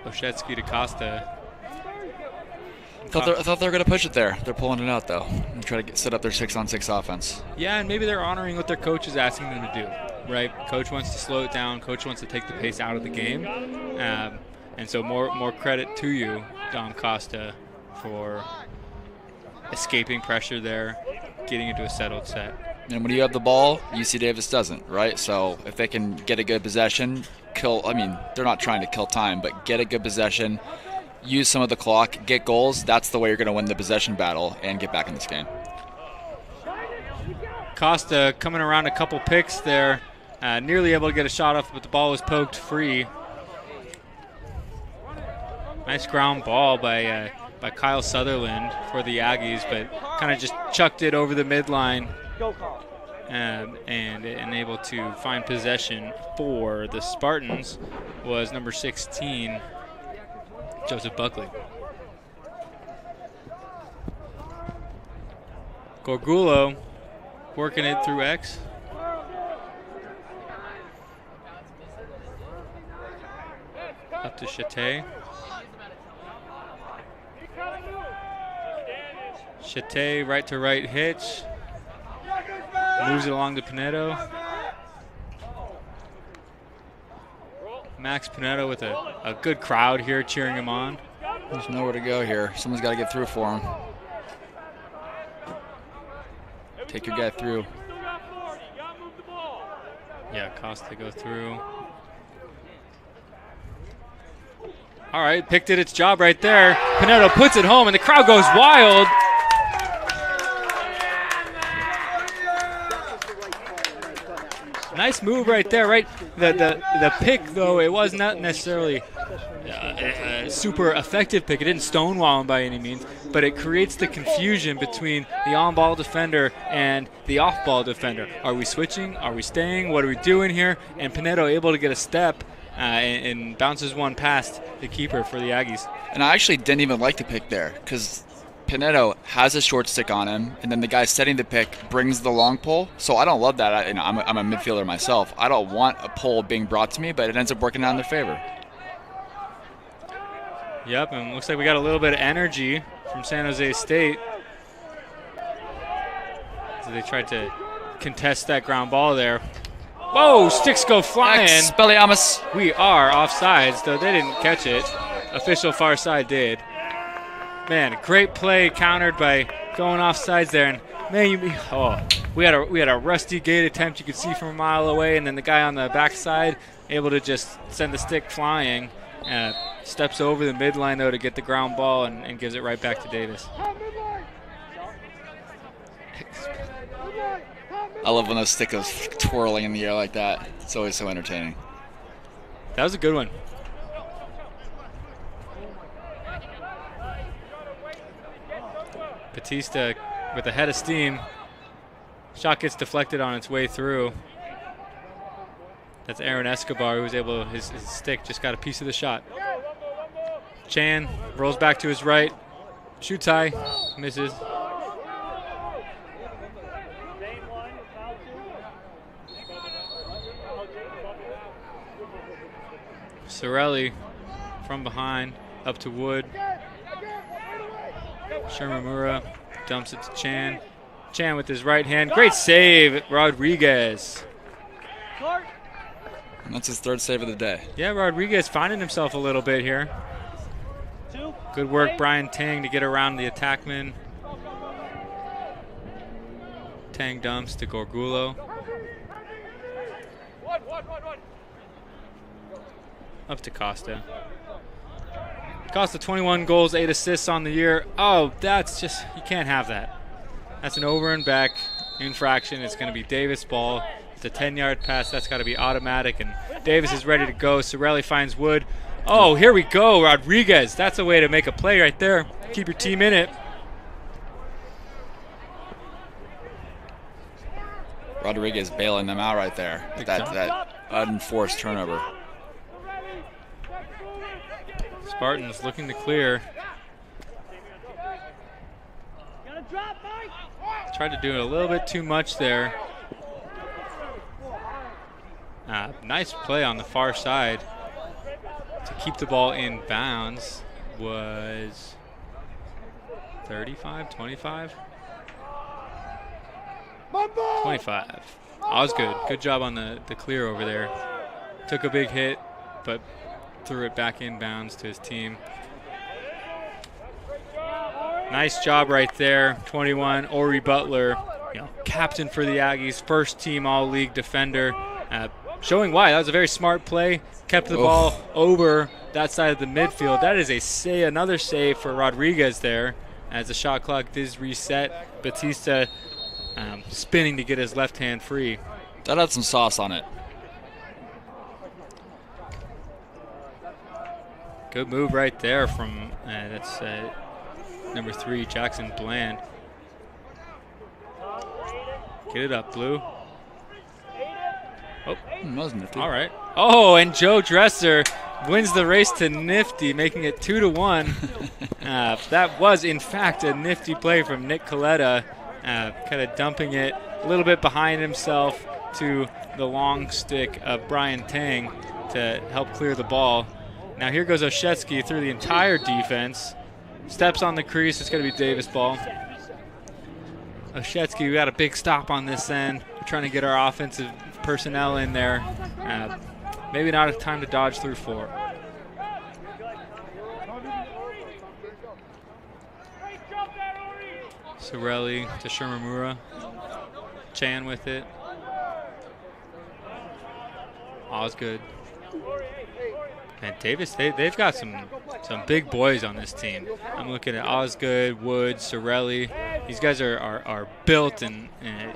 Oshetsky to Costa. I thought they were going to push it there. They're pulling it out, though, and try to set up their 6-on-6 offense. Yeah, and maybe they're honoring what their coach is asking them to do, right? Coach wants to slow it down. Coach wants to take the pace out of the game. And so more credit to you, Dom Costa, for escaping pressure there, getting into a settled set. And when you have the ball, UC Davis doesn't, right? So if they can get a good possession, they're not trying to kill time, but get a good possession, use some of the clock, get goals, that's the way you're going to win the possession battle and get back in this game. Costa coming around a couple picks there, nearly able to get a shot off, but the ball was poked free. Nice ground ball by Kyle Sutherland for the Aggies, but kind of just chucked it over the midline and able to find possession for the Spartans was number 16, Joseph Buckley. Gorgulo working it through X. Up to Chate. Chate right to right hitch. Moves it along to Pinedo. Max Pinedo with a good crowd here cheering him on. There's nowhere to go here. Someone's got to get through for him. Take your guy through. Yeah, Costa go through. All right, Pick did its job right there. Pinedo puts it home, and the crowd goes wild. Nice move right there, right? The pick, though, it was not necessarily a super effective pick. It didn't stonewall him by any means, but it creates the confusion between the on-ball defender and the off-ball defender. Are we switching? Are we staying? What are we doing here? And Pinedo able to get a step and bounces one past the keeper for the Aggies. And I actually didn't even like the pick there because Pinedo has a short stick on him, and then the guy setting the pick brings the long pole. So I don't love that. I'm a midfielder myself. I don't want a pole being brought to me, but it ends up working out in their favor. Yep, and looks like we got a little bit of energy from San Jose State. So they tried to contest that ground ball there. Whoa, sticks go flying. Expelliarmus. We are offsides, though they didn't catch it. Official far side did. Man, great play countered by going offsides there. And man, we had a rusty gate attempt you could see from a mile away, and then the guy on the backside able to just send the stick flying. Steps over the midline though to get the ground ball and gives it right back to Davis. I love when those stick goes twirling in the air like that. It's always so entertaining. That was a good one. Batista with a head of steam. Shot gets deflected on its way through. That's Aaron Escobar, who was able, his stick just got a piece of the shot. Chan rolls back to his right. Shoots high, misses. Sorelli from behind, up to Wood. Shermamura dumps it to Chan. Chan with his right hand. Great save, Rodriguez. That's his third save of the day. Yeah, Rodriguez finding himself a little bit here. Good work, Brian Tang, to get around the attackman. Tang dumps to Gorgulo. Up to Costa. Costa 21 goals, 8 assists on the year. Oh, that's just, you can't have that. That's an over and back infraction. It's going to be Davis' ball. It's a 10-yard pass. That's got to be automatic, and Davis is ready to go. Sorelli finds Wood. Oh, here we go, Rodriguez. That's a way to make a play right there. Keep your team in it. Rodriguez bailing them out right there. That unforced turnover. Spartans looking to clear. Tried to do it a little bit too much there. Nice play on the far side to keep the ball in bounds. Was 35, 25? 25. That was good. Good job on the clear over there. Took a big hit, but threw it back in bounds to his team. Nice job right there. 21, Ori Butler, captain for the Aggies, first team all-league defender. Showing why. That was a very smart play. Kept the ball over that side of the midfield. That is another save for Rodriguez there as the shot clock does reset. Batista spinning to get his left hand free. That had some sauce on it. Good move right there from that's number 3, Jackson Bland. Get it up, Blue. Oh, that was nifty. All right. Oh, and Joe Dresser wins the race to Nifty, making it 2-1. That was, in fact, a nifty play from Nick Coletta, kind of dumping it a little bit behind himself to the long stick of Brian Tang to help clear the ball. Now here goes Oshetsky through the entire defense. Steps on the crease. It's going to be Davis' ball. Oshetsky, we got a big stop on this end. We're trying to get our offensive personnel in there. Maybe not a time to dodge through 4. Sorelli to Shermamura. Chan with it. Osgood. And Davis, they've got some big boys on this team. I'm looking at Osgood, Wood, Sorelli. These guys are built and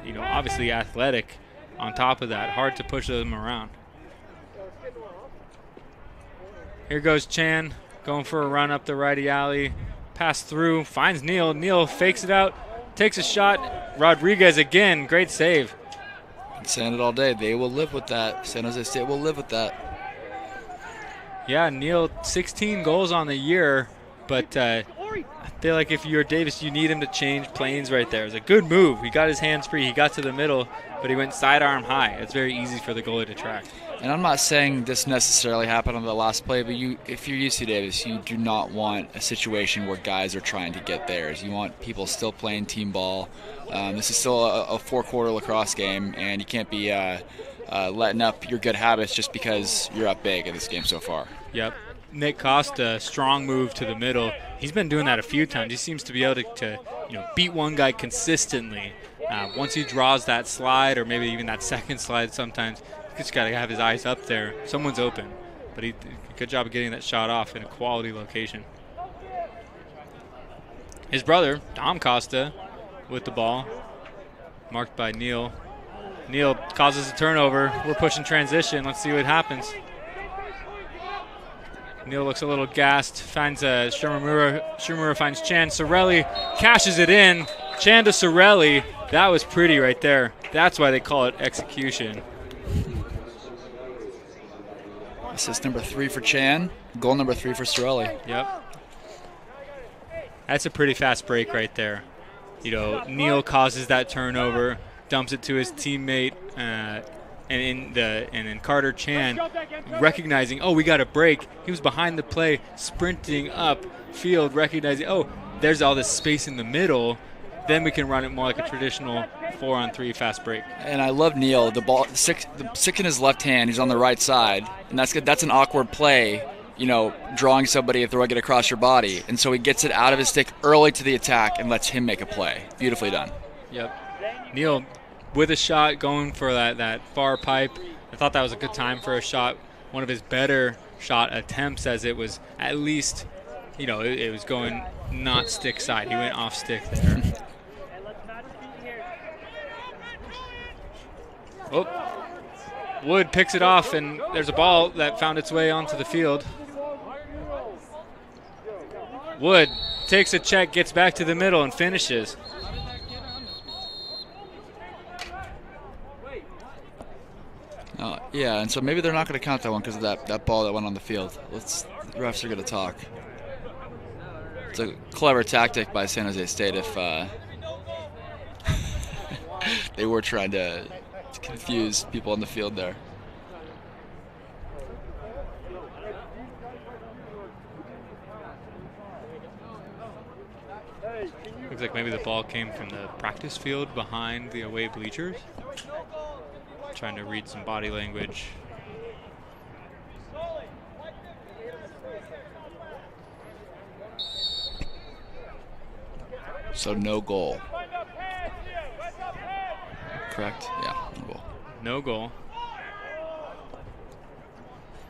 you know, obviously athletic. On top of that, hard to push them around. Here goes Chan, going for a run up the righty alley. Pass through, finds Neal. Neal fakes it out, takes a shot. Rodriguez again, great save. I'm saying it all day. They will live with that. San Jose State will live with that. Yeah, Neal, 16 goals on the year, but I feel like if you're Davis, you need him to change planes right there. It was a good move. He got his hands free. He got to the middle, but he went sidearm high. It's very easy for the goalie to track. And I'm not saying this necessarily happened on the last play, but if you're UC Davis, you do not want a situation where guys are trying to get theirs. You want people still playing team ball. This is still a four-quarter lacrosse game, and you can't be letting up your good habits just because you're up big in this game so far. Yep. Nick Costa, strong move to the middle. He's been doing that a few times. He seems to be able to beat one guy consistently. Once he draws that slide, or maybe even that second slide sometimes, he's just got to have his eyes up there. Someone's open. But he did a good job of getting that shot off in a quality location. His brother, Dom Costa, with the ball, marked by Neal. Neal causes a turnover. We're pushing transition. Let's see what happens. Neal looks a little gassed, finds Shimura finds Chan. Sorelli cashes it in. Chan to Sorelli. That was pretty right there. That's why they call it execution. Assist number 3 for Chan. Goal number 3 for Sorelli. Yep. That's a pretty fast break right there. Neal causes that turnover, dumps it to his teammate, and then Carter Chan recognizing, oh, we got a break. He was behind the play, sprinting up field, recognizing, oh, there's all this space in the middle. Then we can run it more like a traditional 4-on-3 fast break. And I love Neal. The ball, the stick in his left hand. He's on the right side, and that's an awkward play. Drawing somebody and throwing it across your body, and so he gets it out of his stick early to the attack and lets him make a play. Beautifully done. Yep. Neal with a shot, going for that far pipe. I thought that was a good time for a shot. One of his better shot attempts, as it was at least, it was going not stick side. He went off stick there. Oh, Wood picks it off, and there's a ball that found its way onto the field. Wood takes a check, gets back to the middle, and finishes. Yeah, and so maybe they're not going to count that one because of that ball that went on the field. The refs are going to talk. It's a clever tactic by San Jose State if they were trying to confuse people on the field there. Looks like maybe the ball came from the practice field behind the away bleachers. Trying to read some body language. So no goal. Correct? Yeah, no goal. No goal.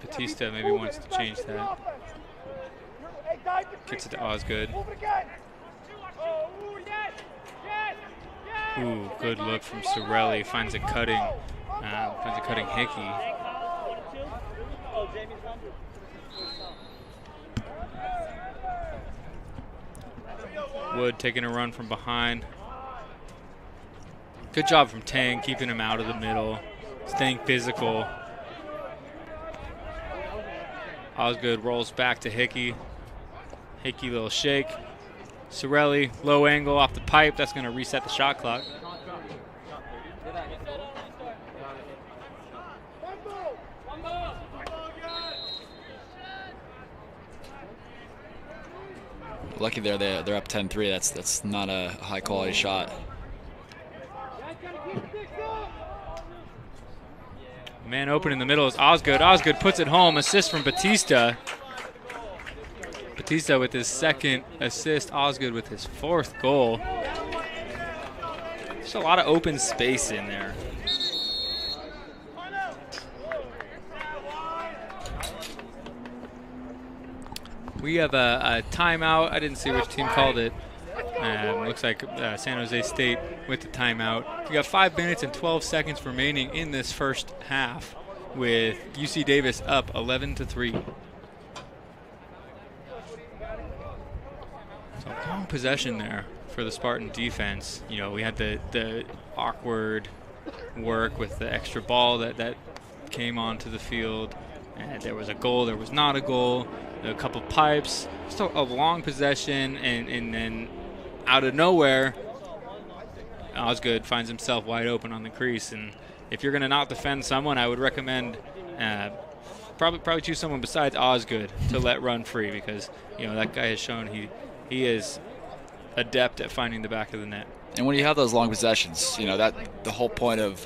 Batista maybe wants to change that. Gets it to Osgood. Ooh, good look from Sorelli. Finds a cutting Hickey. Wood taking a run from behind. Good job from Tang, keeping him out of the middle, staying physical. Osgood rolls back to Hickey. Hickey, little shake. Sorelli, low angle off the pipe. That's going to reset the shot clock. Lucky they're up 10-3. That's not a high quality shot. Man open in the middle is Osgood. Osgood puts it home. Assist from Batista. Batista with his second assist. Osgood with his fourth goal. There's a lot of open space in there. we have a timeout. I didn't see which team called it. Looks like San Jose State with the timeout. We got 5 minutes and 12 seconds remaining in this first half, with UC Davis up 11-3. So long possession there for the Spartan defense. You know, we had the awkward work with the extra ball that came onto the field. And there was a goal, there was not a goal, a couple pipes, just a long possession, and then out of nowhere, Osgood finds himself wide open on the crease. And if you're going to not defend someone, I would recommend probably choose someone besides Osgood to let run free, because that guy has shown he is adept at finding the back of the net. And when you have those long possessions, that the whole point of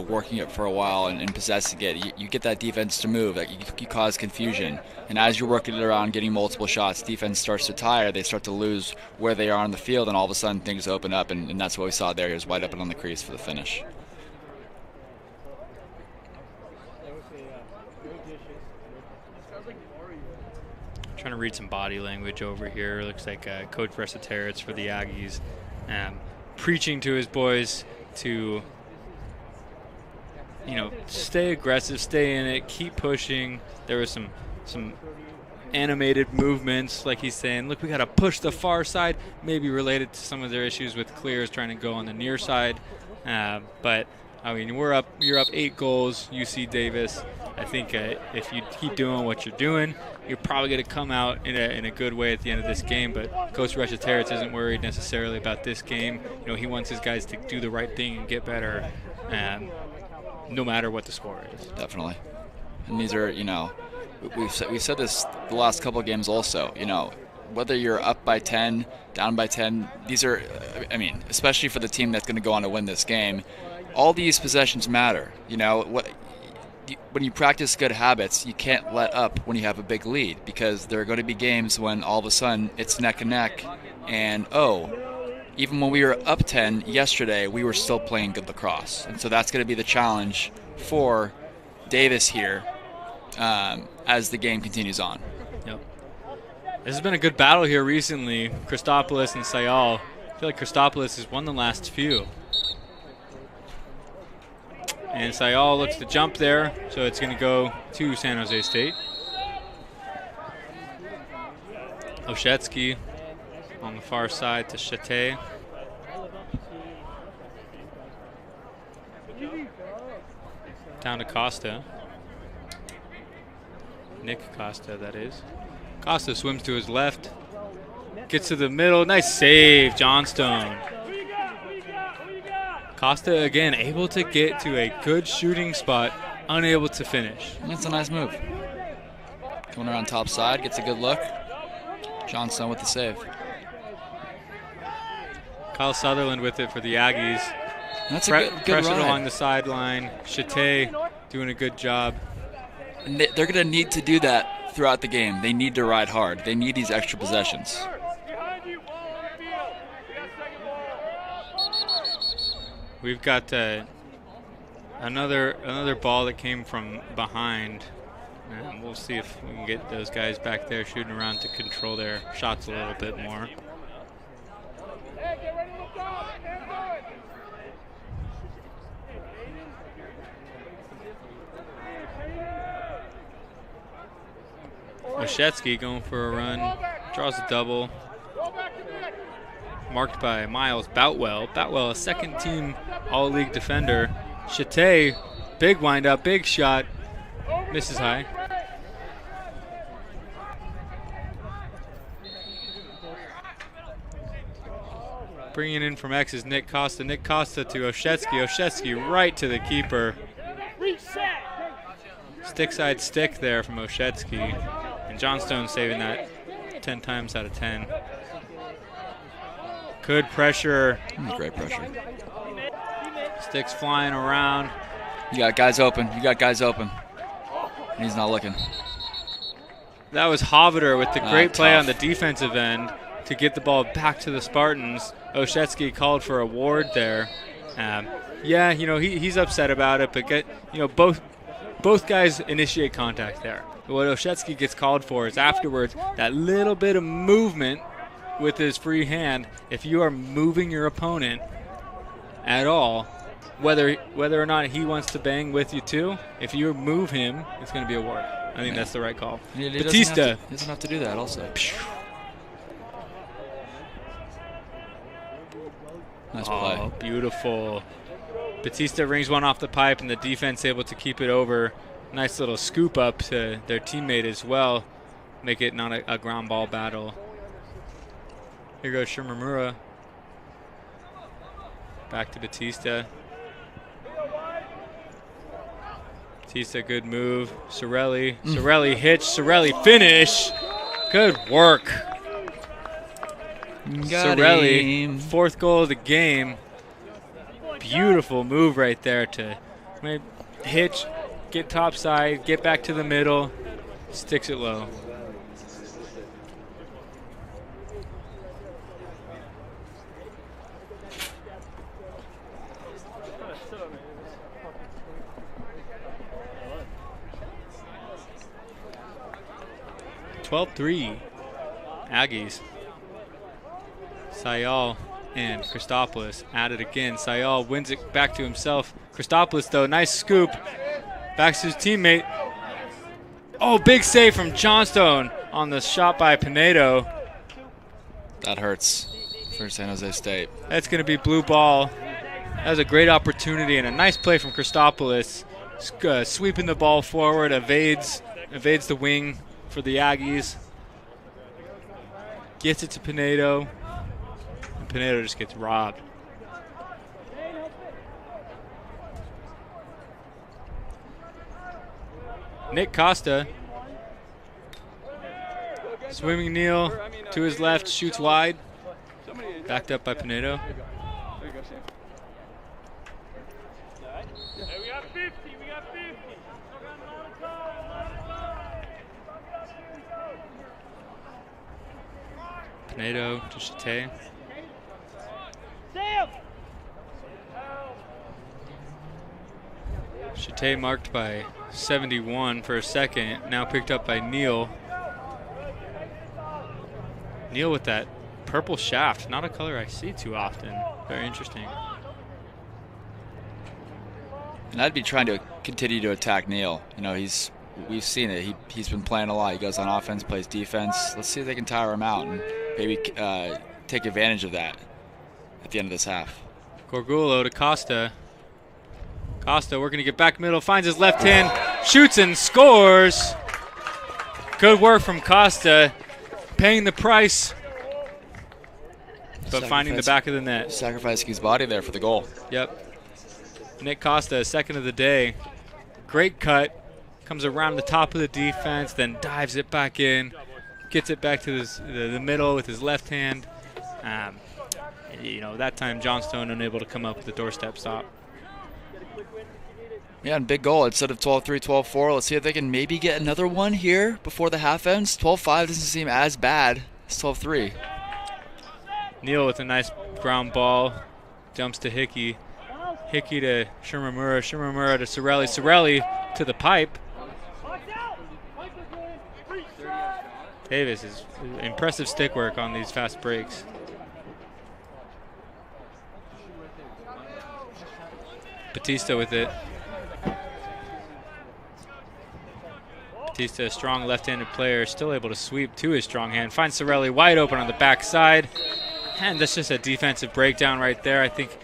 working it for a while and possessing it, you get that defense to move. Like you cause confusion, and as you're working it around, getting multiple shots, defense starts to tire. They start to lose where they are on the field, and all of a sudden things open up, and that's what we saw there. He was wide open on the crease for the finish. Trying to read some body language over here. Looks like Coach Resetaritz for the Aggies. Preaching to his boys to, stay aggressive, stay in it, keep pushing. There was some animated movements, like he's saying, look, we got to push the far side, maybe related to some of their issues with clears trying to go on the near side. But, I mean, you're up 8 goals, UC Davis. I think if you keep doing what you're doing, you're probably going to come out in a good way at the end of this game. But Coach Resetaritz isn't worried necessarily about this game. He wants his guys to do the right thing and get better, no matter what the score is. Definitely. And these are, we've said this the last couple of games also. Whether you're up by 10, down by 10, these are, especially for the team that's going to go on to win this game, all these possessions matter. When you practice good habits, you can't let up when you have a big lead, because there are going to be games when all of a sudden it's neck and neck, and even when we were up 10 yesterday, we were still playing good lacrosse. And so that's going to be the challenge for Davis here as the game continues on. Yep. This has been a good battle here recently, Christopoulos and Sayal. I feel like Christopoulos has won the last few. And Sayal looks to jump there, so it's going to go to San Jose State. Oshetsky on the far side to Chate. Down to Costa. Nick Costa, that is. Costa swims to his left. Gets to the middle. Nice save, Johnstone. Costa, again, able to get to a good shooting spot, unable to finish. That's a nice move. Coming around top side, gets a good look. Johnstone with the save. Kyle Sutherland with it for the Aggies. That's a good pressure ride along the sideline. Chate doing a good job. And they're going to need to do that throughout the game. They need to ride hard. They need these extra possessions. We've got another ball that came from behind. We'll see if we can get those guys back there shooting around to control their shots a little bit more. Oshetsky going for a run, draws a double. Marked by Miles Boutwell. Boutwell, a second-team All-League defender. Chate, big wind-up, big shot. Misses high. Bringing in from X is Nick Costa. Nick Costa to Oshetsky. Oshetsky right to the keeper. Stick side stick there from Oshetsky. And Johnstone saving that 10 times out of 10. Good pressure. Great pressure. Sticks flying around. You got guys open. And he's not looking. That was Hoveder with the great play on the defensive end to get the ball back to the Spartans. Oshetsky called for a ward there. He's upset about it, but both guys initiate contact there. What Oshetsky gets called for is afterwards that little bit of movement with his free hand. If you are moving your opponent at all, whether or not he wants to bang with you too, if you move him, it's going to be a ward. I think that's the right call. He Batista. doesn't have to do that also. Nice play. Oh, beautiful. Batista rings one off the pipe, and the defense able to keep it over. Nice little scoop up to their teammate as well. Make it not a ground ball battle. Here goes Shimamura. Back to Batista. Batista, good move. Sorelli. Sorelli hitch. Sorelli finish. Good work. Sorelli, 4th goal of the game. Beautiful move right there to hitch, get topside, get back to the middle, sticks it low. (12-3) Aggies. Sayal and Christopoulos at it again. Sayal wins it back to himself. Christopoulos, though, nice scoop. Back to his teammate. Oh, big save from Johnstone on the shot by Pinedo. That hurts for San Jose State. That's going to be blue ball. That was a great opportunity and a nice play from Christopoulos. Sweeping the ball forward, evades the wing for the Aggies. Gets it to Pinedo. Pinedo just gets robbed. Nick Costa. Swimming kneel to his left, shoots wide. Backed up by Pinedo. We got 50, we got 50. Pinedo to Chate. Chate marked by 71 for a second, now picked up by Neal. Neal with that purple shaft, not a color I see too often. Very interesting. And I'd be trying to continue to attack Neal. You know, we've seen it. He's been playing a lot. He goes on offense, plays defense. Let's see if they can tire him out and maybe take advantage of that at the end of this half. Gorgulo to Costa. Costa working to get back middle, finds his left hand, shoots and scores. Good work from Costa, paying the price, but finding the back of the net. Sacrificing his body there for the goal. Yep. Nick Costa, second of the day. Great cut, comes around the top of the defense, then dives it back in, gets it back to the middle with his left hand. You know, that time Johnstone unable to come up with the doorstep stop. Yeah, and big goal. Instead of 12-3, 12-4, let's see if they can maybe get another one here before the half ends. 12-5 doesn't seem as bad as 12-3. Neal with a nice ground ball. Jumps to Hickey. Hickey to Shimamura. Shimamura to Sorelli. Sorelli to the pipe. Davis is impressive stick work on these fast breaks. Batista with it. Batista, a strong left-handed player, still able to sweep to his strong hand. Finds Sorelli wide open on the backside. And that's just a defensive breakdown right there. I think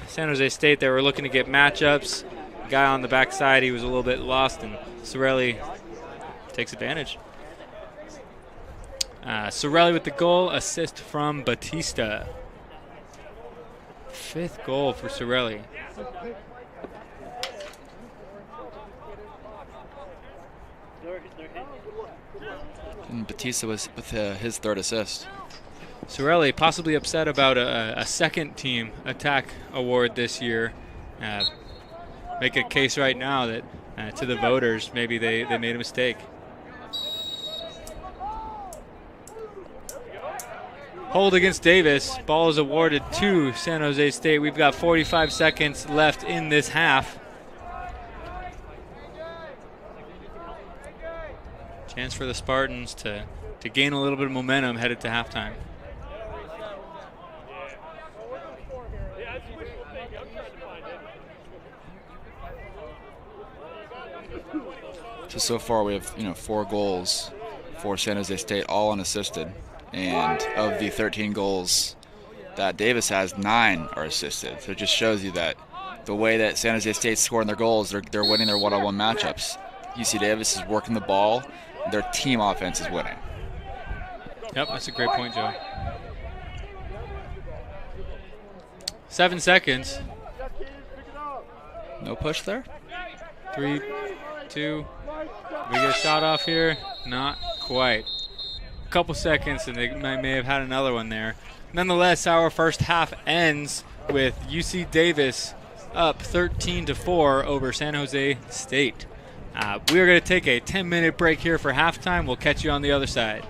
San Jose State, they were looking to get matchups. Guy on the backside, he was a little bit lost, and Sorelli takes advantage. Sorelli with the goal, assist from Batista. 5th goal for Sorelli. And Batista was with his 3rd assist. Sorelli possibly upset about a second team attack award this year. Make a case right now that to the voters, maybe they made a mistake. Hold against Davis. Ball is awarded to San Jose State. We've got 45 seconds left in this half. Chance for the Spartans to gain a little bit of momentum headed to halftime. So far we have 4 goals for San Jose State, all unassisted, and of the 13 goals that Davis has, 9 are assisted. So it just shows you that the way that San Jose State's scoring their goals, they're winning their one-on-one matchups. UC Davis is working the ball, their team offense is winning. Yep, that's a great point, Joe. 7 seconds. No push there? 3, 2. We get a shot off here. Not quite. A couple seconds, and they may have had another one there. Nonetheless, our first half ends with UC Davis up 13-4 over San Jose State. We're going to take a 10-minute break here for halftime. We'll catch you on the other side.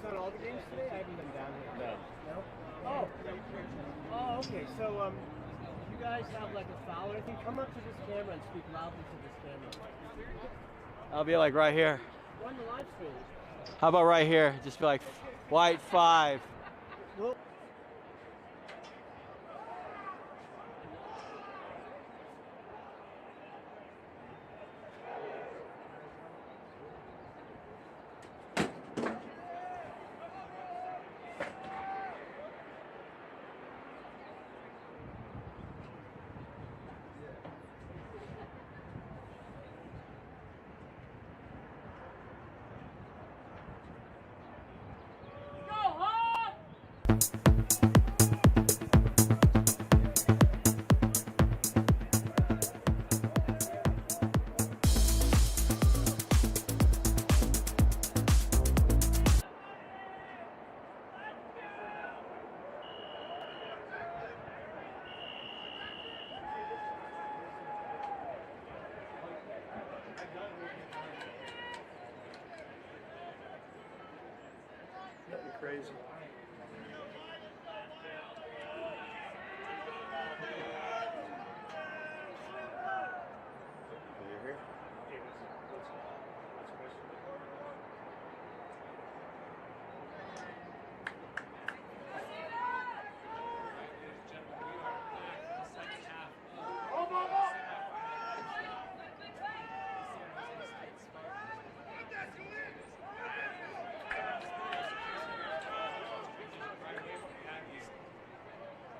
guys done all the games today? I haven't been down here. No. No? Oh, okay. So, you guys have like a foul or anything? Come up to this camera and speak loudly to this camera. I'll be like right here. We're on the live stream. How about right here? Just be like, white 5. Well, That'd be crazy.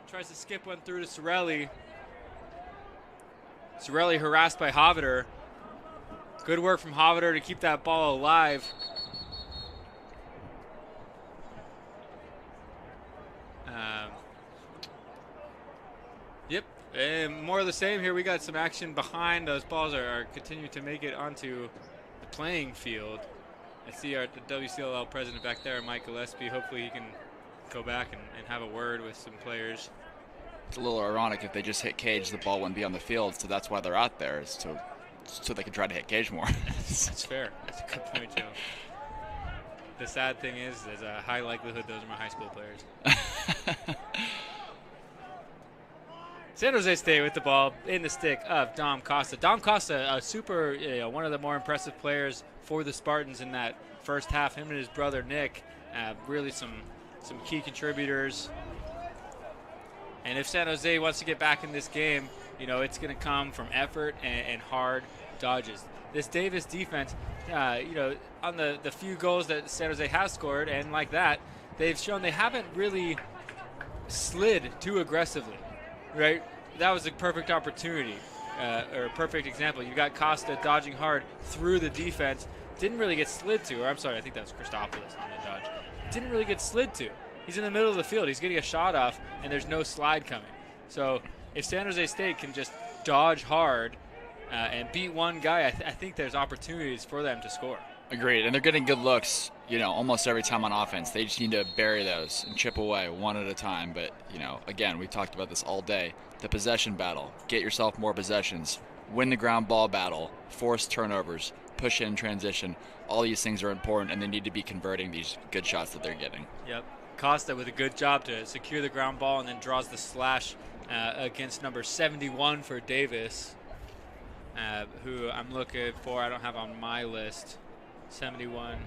Tries to skip one through to Sorelli. Sorelli harassed by Haviter. Good work from Haviter to keep that ball alive. Yep, and more of the same here. We got some action behind. Those balls are continuing to make it onto the playing field. I see the WCLL president back there, Mike Gillespie. Hopefully he can go back and have a word with some players. It's a little ironic if they just hit cage, the ball wouldn't be on the field, so that's why they're out there, is so they can try to hit cage more. That's fair. That's a good point, Joe. The sad thing is, there's a high likelihood those are my high school players. San Jose State with the ball in the stick of Dom Costa. Dom Costa, a super, one of the more impressive players for the Spartans in that first half. Him and his brother Nick, really some key contributors. And if San Jose wants to get back in this game, it's going to come from effort and hard dodges. This Davis defense, on the few goals that San Jose has scored, and like that, they've shown they haven't really slid too aggressively, right? That was a perfect opportunity, or a perfect example. You got Costa dodging hard through the defense, didn't really get slid to, or I'm sorry, I think that was Christopoulos on the dodge. Didn't really get slid to. He's in the middle of the field. He's getting a shot off, and there's no slide coming. So if San Jose State can just dodge hard and beat one guy, I think there's opportunities for them to score. Agreed, and they're getting good looks, almost every time on offense. They just need to bury those and chip away one at a time. But, again, we've talked about this all day. The possession battle. Get yourself more possessions. Win the ground ball battle. Force turnovers. Push in transition. All these things are important, and they need to be converting these good shots that they're getting. Yep. Costa with a good job to secure the ground ball and then draws the slash against number 71 for Davis, who I'm looking for. I don't have on my list. 71,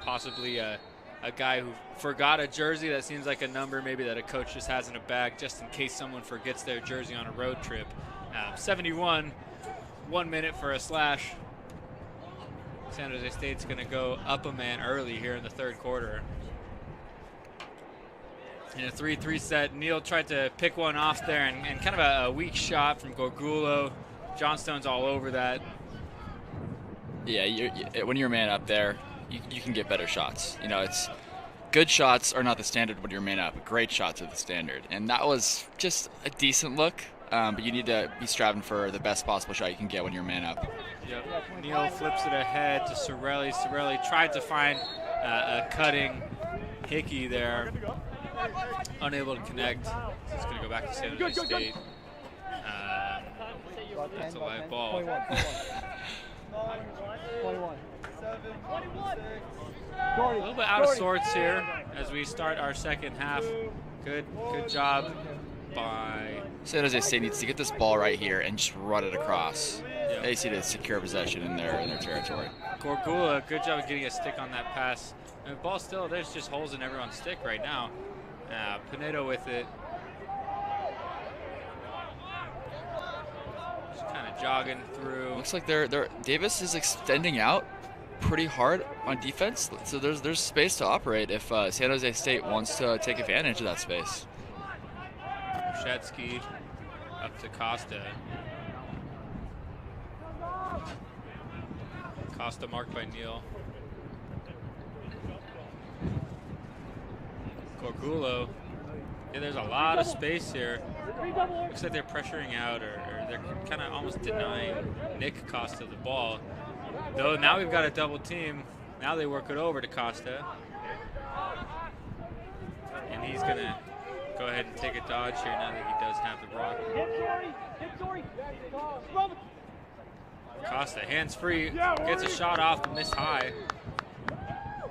possibly a guy who forgot a jersey. That seems like a number maybe that a coach just has in a bag just in case someone forgets their jersey on a road trip. 71, 1 minute for a slash. San Jose State's going to go up a man early here in the third quarter. In a 3-3 set, Neal tried to pick one off there and kind of a weak shot from Gorgulo. Johnstone's all over that. Yeah, when you're a man up there, you can get better shots. It's good shots are not the standard when you're a man up. Great shots are the standard. And that was just a decent look, but you need to be striving for the best possible shot you can get when you're a man up. Yep. Neal flips it ahead to Sorelli. Sorelli tried to find a cutting Hickey there. Unable to connect. So it's going to go back to San Jose State. That's a live ball. 21. A little bit out of sorts here as we start our second half. Good job by San Jose State needs to get this ball right here and just run it across. Yep. They need to secure possession in their territory. Gorgula. Good job of getting a stick on that pass. And the ball still, there's just holes in everyone's stick right now. Pinedo with it. Just kind of jogging through. Looks like Davis is extending out pretty hard on defense, so there's space to operate if San Jose State wants to take advantage of that space. Shetsky up to Costa. Costa marked by Neal. Gorgulo. Yeah, there's a lot of space here. Looks like they're pressuring out, or they're kind of almost denying Nick Costa the ball. Though now we've got a double team. Now they work it over to Costa. And he's going to go ahead and take a dodge here now that he does have the rock. Costa, hands free, gets a shot off, but missed high.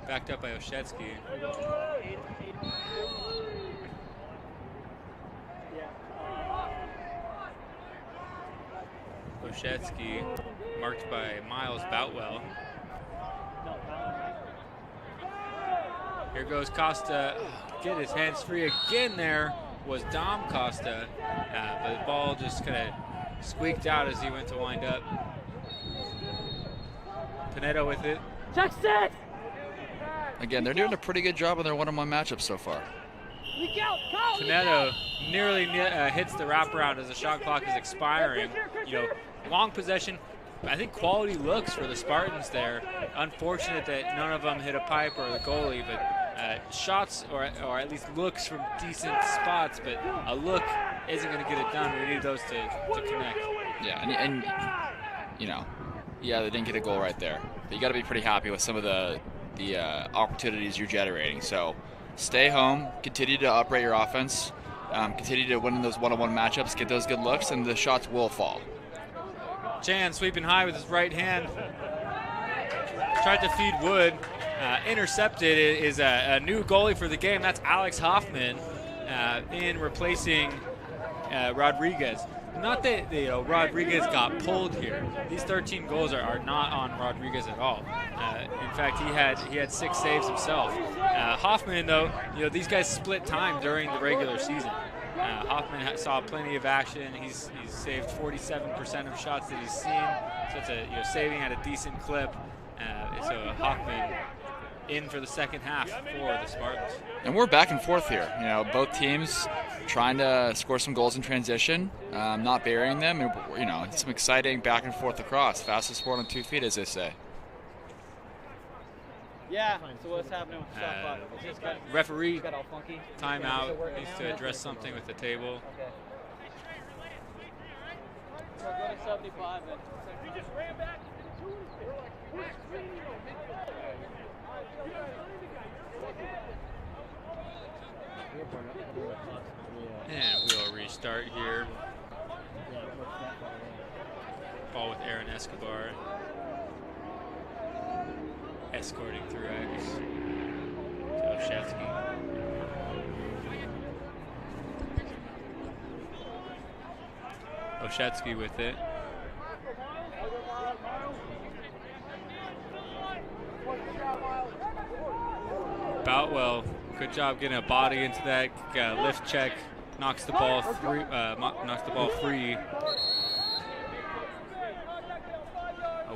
Backed up by Oshetsky. Oshetsky marked by Miles Boutwell. Here goes Costa. Get his hands free again. There was Dom Costa. But the ball just kind of squeaked out as he went to wind up. Pinedo with it. Check set! Again, they're doing a pretty good job on their one-on-one matchups so far. Pinedo nearly hits the wraparound as the shot clock is expiring. You know, long possession. I think quality looks for the Spartans there. Unfortunate that none of them hit a pipe or the goalie, but shots or at least looks from decent spots, but a look isn't going to get it done. We need those to connect. Yeah, and you know, yeah, they didn't get a goal right there. But you got to be pretty happy with some of the opportunities you're generating. So stay home, continue to operate your offense, continue to win in those one-on-one matchups, get those good looks, and the shots will fall. Chan sweeping high with his right hand. Tried to feed Wood. Intercepted is a new goalie for the game. That's Alex Hoffman in replacing Rodriguez. Not that Rodriguez got pulled here. These 13 goals are not on Rodriguez at all. In fact, he had 6 saves himself. Hoffman, though, these guys split time during the regular season. Hoffman saw plenty of action. He's saved 47% of shots that he's seen. So it's saving at a decent clip. So Hoffman in for the second half for the Spartans. And we're back and forth here. Both teams trying to score some goals in transition, not burying them, and some exciting back and forth across. Fastest sport on 2 feet, as they say. Yeah, so what's happening with the shot clock? Referee timeout, needs to address something with the table. Okay. So go to 75 then. We just ran back and we'll restart here. Ball with Aaron Escobar. Escorting through X to Oshetsky. Oshetsky with it. Boutwell, good job getting a body into that lift check. Knocks the ball free.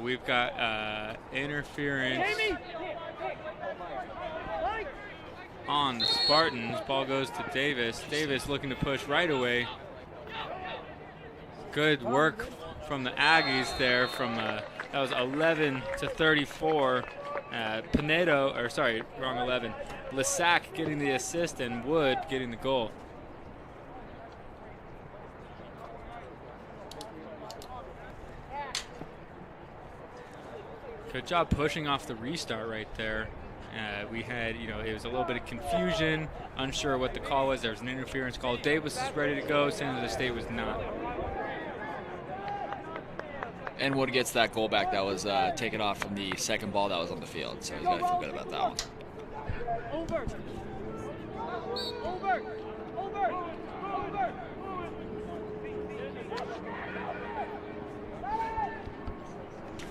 We've got interference on the Spartans. Ball goes to Davis. Davis looking to push right away. Good work from the Aggies there. That was 11 to 34. Pinedo, 11. Lissac getting the assist and Wood getting the goal. Good job pushing off the restart right there. We had, it was a little bit of confusion, unsure what the call was. There was an interference call. Davis was ready to go. San Jose State was not. And Wood gets that goal back that was taken off from the second ball that was on the field. So he's got to feel good about that one.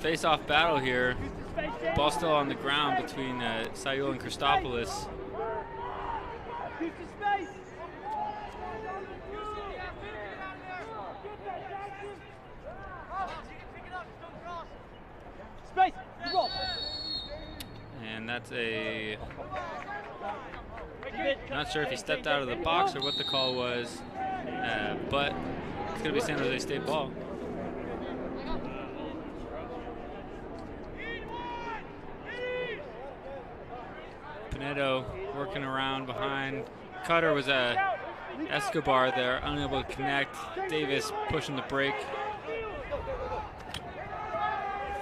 Face-off battle here. Ball still on the ground between Sayul and Christopoulos. And that's a... Not sure if he stepped out of the box or what the call was, but it's going to be San Jose State ball. Pinedo working around behind. Cutter was Escobar there, unable to connect. Davis pushing the break.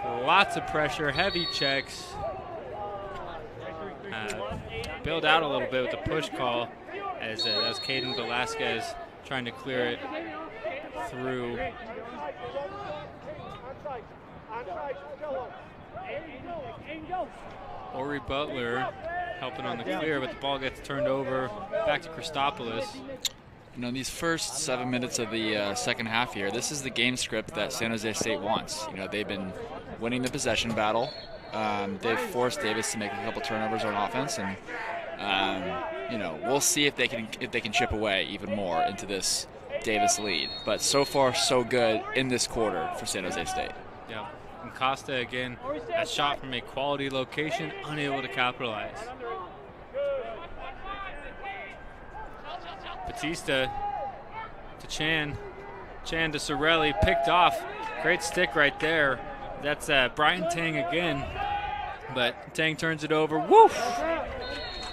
Lots of pressure, heavy checks. Build out a little bit with the push call as that was Caden Velasquez trying to clear it through. Ori Butler helping on the clear, but the ball gets turned over back to Christopoulos. You know, in these first 7 minutes of the second half here, this is the game script that San Jose State wants. You know, they've been winning the possession battle. They've forced Davis to make a couple turnovers on offense, and you know, we'll see if they can chip away even more into this Davis lead. But so far, so good in this quarter for San Jose State. Yeah, and Costa again, a shot from a quality location, unable to capitalize. Batista to Chan. Chan to Sorelli, picked off. Great stick right there. That's Brian Tang again. But Tang turns it over. Woof!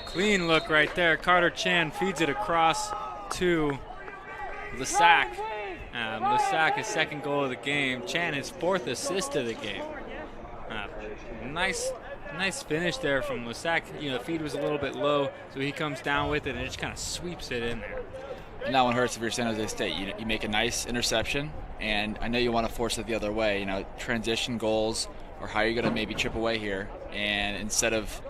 Clean look right there. Carter Chan feeds it across to Lissac. Lissac, his second goal of the game. Chan, his fourth assist of the game. Nice finish there from Lissac. You know, the feed was a little bit low, so he comes down with it and just kind of sweeps it in there. And that one hurts if you're San Jose State. You make a nice interception, and I know you want to force it the other way. You know, transition goals, or how you're going to maybe chip away here. And instead of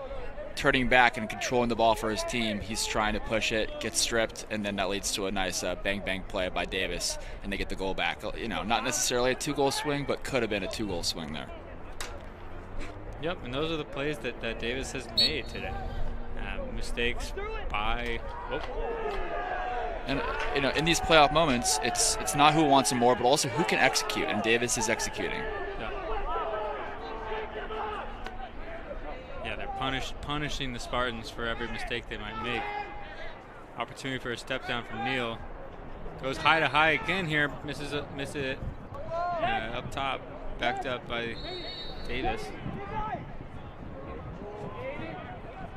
turning back and controlling the ball for his team, he's trying to push it, gets stripped, and then that leads to a nice bang-bang play by Davis, and they get the goal back. You know, not necessarily a two-goal swing, but could have been a two-goal swing there. Yep, and those are the plays that Davis has made today. Mistakes by... Oh. And you know, in these playoff moments, it's not who wants them more, but also who can execute, and Davis is executing. Yeah, they're punishing the Spartans for every mistake they might make. Opportunity for a step down from Neal. Goes high to high again here, misses it up top, backed up by Davis.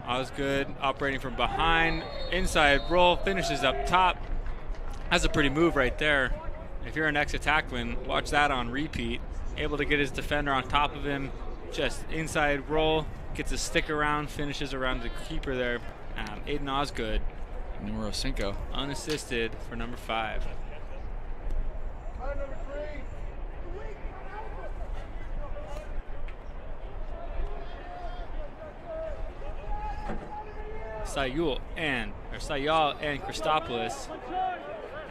Osgood operating from behind, inside roll, finishes up top. That's a pretty move right there. If you're an ex-attackman, watch that on repeat. Able to get his defender on top of him, just inside roll, gets a stick around, finishes around the keeper there. Aiden Osgood, numero 5, unassisted for number 5. Sayul and Christopoulos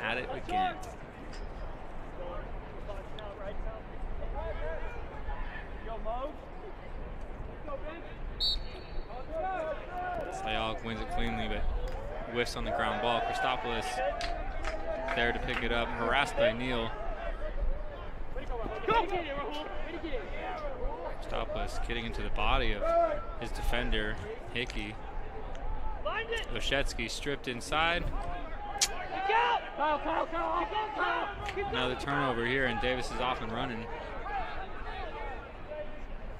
at it again. Sayul wins it cleanly, but whiffs on the ground ball. Christopoulos there to pick it up, harassed by Neal. Christopoulos getting into the body of his defender, Hickey. Oshetsky stripped inside. Another turnover here, and Davis is off and running.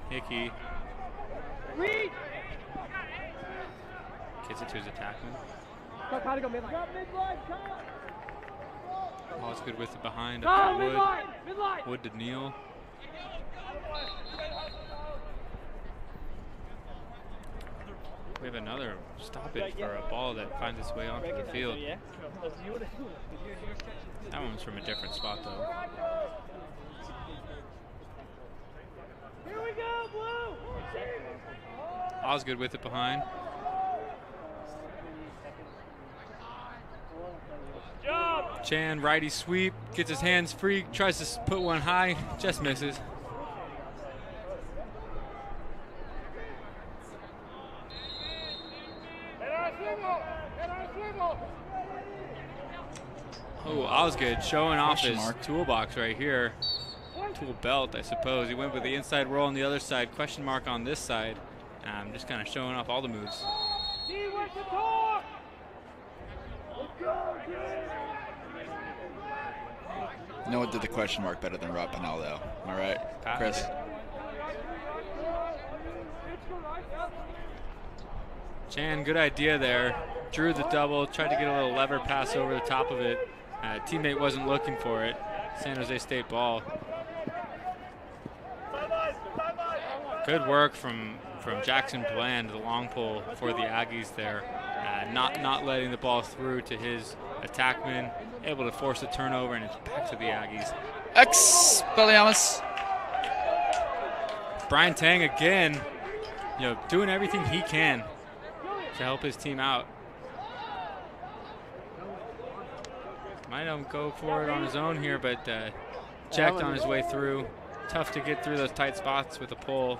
Hickey gets it to his attackman. Osgood with it behind up to Wood. Wood to Neal. We have another stoppage for a ball that finds its way onto the field. That one's from a different spot, though. Osgood with it behind. Chan, righty sweep, gets his hands free, tries to put one high, just misses. Oh, Osgood showing off his toolbox right here. Tool belt, I suppose. He went with the inside roll on the other side, question mark on this side. Just kind of showing off all the moves. No one did the question mark better than Rapinel, though. Am I right, Chris? Chan, good idea there. Drew the double, tried to get a little lever pass over the top of it. Teammate wasn't looking for it. San Jose State ball. Good work from Jackson Bland, the long pull for the Aggies there. Not letting the ball through to his attackman. Able to force a turnover, and it's back to the Aggies. Expelliarmus. Brian Tang again, doing everything he can to help his team out. Might have go for it on his own here, but checked on his way through. Tough to get through those tight spots with a pull.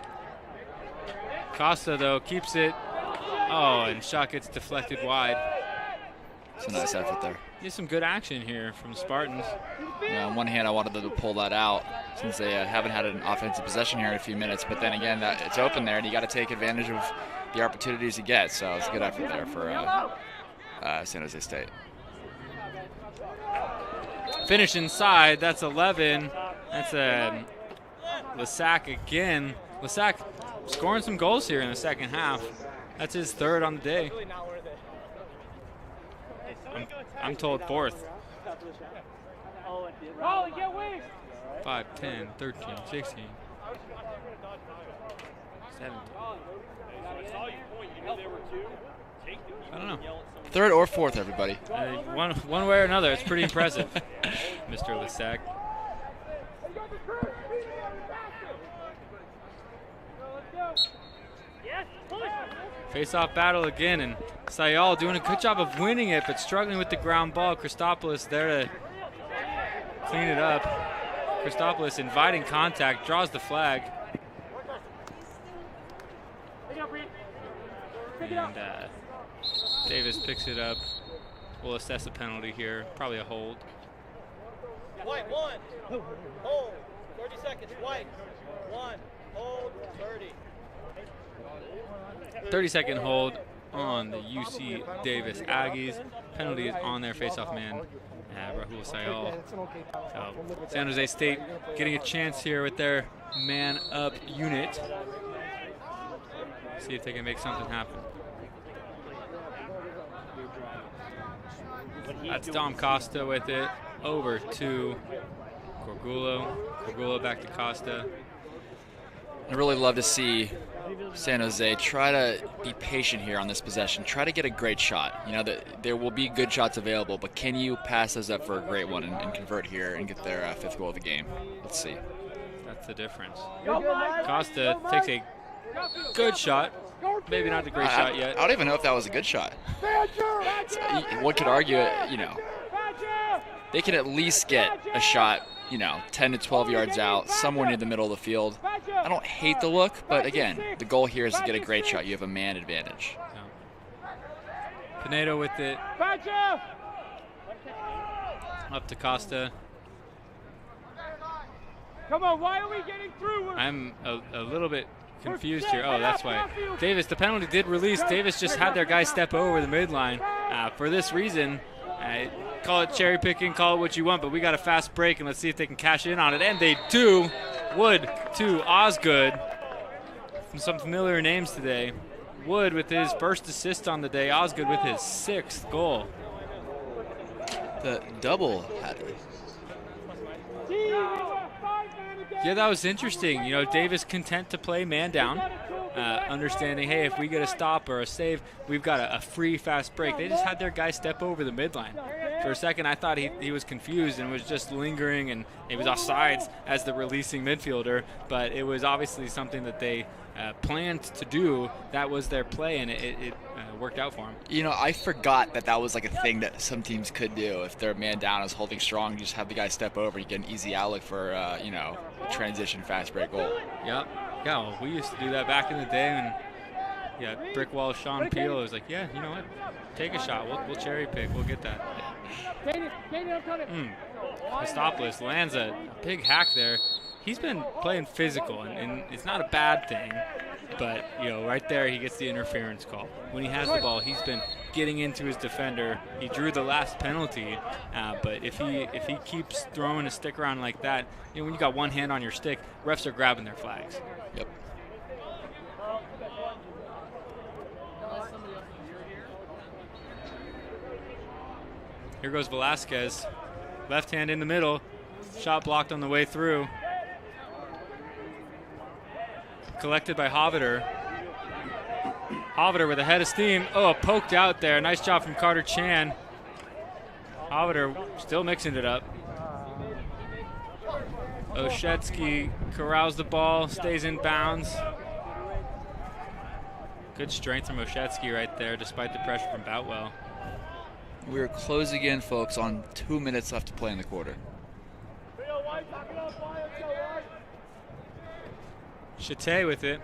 Costa, though, keeps it. Oh, and shot gets deflected wide. It's a nice effort there. There's some good action here from the Spartans. Yeah, on one hand, I wanted them to pull that out since they haven't had an offensive possession here in a few minutes. But then again, it's open there, and you got to take advantage of the opportunities you get. So it's a good effort there for San Jose State. Finish inside. That's 11. That's Lissac again. Lissac scoring some goals here in the second half. That's his third on the day. I'm told fourth. 5, 10, 13, 16, 17. I don't know. Third or fourth, everybody. One way or another, it's pretty impressive, Mr. Lissac. Face-off battle again, and Sayal doing a good job of winning it, but struggling with the ground ball. Christopoulos there to clean it up. Christopoulos inviting contact, draws the flag. And Davis picks it up. We'll assess a penalty here, probably a hold. White, 1. Hold. 30 seconds. White. 1. Hold. 30. 30-second hold on the UC Davis Aggies. Penalty is on their face-off man, Rahul Sayal. So San Jose State getting a chance here with their man-up unit. See if they can make something happen. That's Dom Costa with it. Over to Corgulo. Corgulo back to Costa. I really love to see San Jose try to be patient here on this possession. Try to get a great shot. There will be good shots available, but can you pass those up for a great one and convert here and get their fifth goal of the game? Let's see. That's the difference. Costa takes a good shot. Maybe not the great shot yet. I don't even know if that was a good shot. One could argue, they can at least get a shot, 10 to 12 yards out, somewhere near the middle of the field. I don't hate the look, but again, the goal here is to get a great shot. You have a man advantage. Yeah. Pinedo with it. Up to Costa. Come on, why are we getting through? I'm a little bit confused here. Oh, that's why. Davis, the penalty did release. Davis just had their guy step over the midline. For this reason, call it cherry picking, call it what you want, but we got a fast break, and let's see if they can cash in on it. And they do. Wood to Osgood. Some familiar names today. Wood with his first assist on the day. Osgood with his 6th goal. The double hat. Yeah, that was interesting. Davis content to play man down, understanding, hey, if we get a stop or a save, we've got a free fast break. They just had their guy step over the midline. For a second, I thought he was confused and was just lingering, and he was offsides as the releasing midfielder. But it was obviously something that they planned to do. That was their play, and it worked out for him. You know, I forgot that was like a thing that some teams could do. If their man down is holding strong, you just have the guy step over. You get an easy outlook for, a transition fast break goal. Yep. Yeah, well, we used to do that back in the day when, brick wall Sean Peel was like, yeah, you know what, take a shot. We'll cherry pick. We'll get that. Christopoulos lands a big hack there. He's been playing physical, and it's not a bad thing. But, right there he gets the interference call. When he has the ball, he's been getting into his defender. He drew the last penalty, but if he keeps throwing a stick around like that, when you got one hand on your stick, refs are grabbing their flags. Yep. Here goes Velasquez. Left hand in the middle. Shot blocked on the way through. Collected by Hoveder. Hoveder with a head of steam. Oh, poked out there. Nice job from Carter Chan. Hoveder still mixing it up. Oshetsky corrals the ball, stays in bounds. Good strength from Oshetsky right there, despite the pressure from Boutwell. We're closing in, folks, on 2 minutes left to play in the quarter. Chate with it.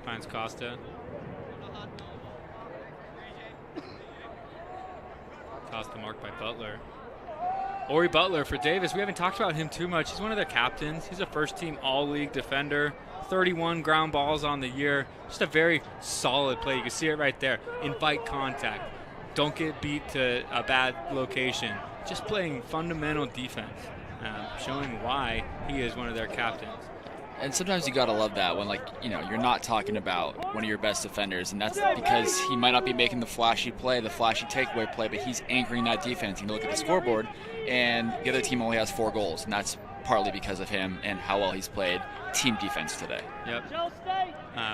Finds Costa. Costa marked by Butler. Ori Butler for Davis. We haven't talked about him too much. He's one of their captains. He's a first-team all-league defender. 31 ground balls on the year. Just a very solid play. You can see it right there. Invite contact. Don't get beat to a bad location. Just playing fundamental defense, showing why he is one of their captains. And sometimes you gotta love that when, you're not talking about one of your best defenders, and that's because he might not be making the flashy play, the flashy takeaway play, but he's anchoring that defense. You can look at the scoreboard, and the other team only has 4 goals, and that's partly because of him and how well he's played team defense today. Yep.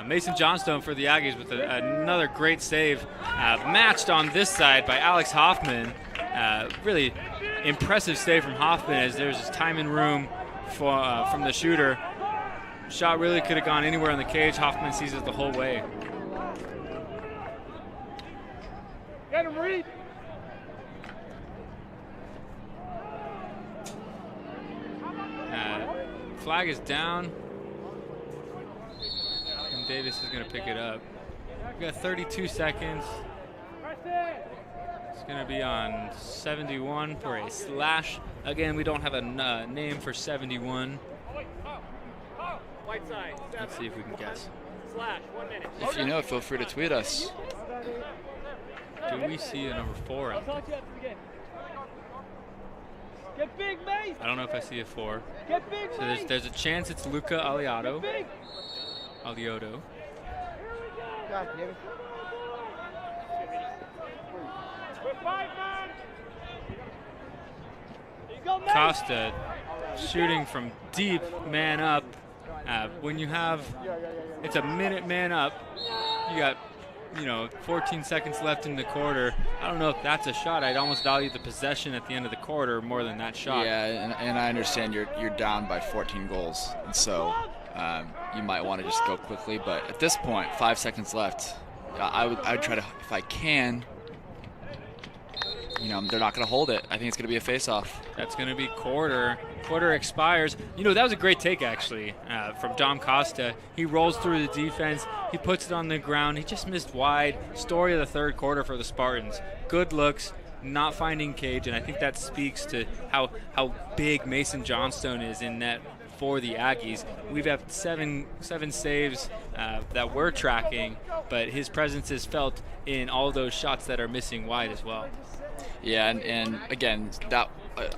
Mason Johnstone for the Aggies with another great save, matched on this side by Alex Hoffman. Really impressive save from Hoffman as there's just time and room from the shooter. Shot really could have gone anywhere in the cage. Hoffman sees it the whole way. Get him, Reed. Flag is down. And Davis is going to pick it up. We've got 32 seconds. It's going to be on 71 for a slash. Again, we don't have a name for 71. White side. Let's see if we can guess. Slash, 1 minute. If you know, feel free to tweet us. Do we see a number 4 out there? Get big, Mace. I don't know if I see a 4. Get big, So there's a chance it's Luca Alioto. Alioto. Costa shooting from deep, man up. When you have, it's a minute man up, you got, 14 seconds left in the quarter. I don't know if that's a shot. I'd almost value the possession at the end of the quarter more than that shot. Yeah, and I understand you're down by 14 goals, and so you might want to just go quickly. But at this point, 5 seconds left, I would try to, if I can. They're not going to hold it. I think it's going to be a face-off. That's going to be quarter. Quarter expires. That was a great take, actually, from Dom Costa. He rolls through the defense. He puts it on the ground. He just missed wide. Story of the third quarter for the Spartans. Good looks, not finding cage, and I think that speaks to how big Mason Johnstone is in net for the Aggies. We've had seven saves that we're tracking, but his presence is felt in all those shots that are missing wide as well. Yeah, and again, that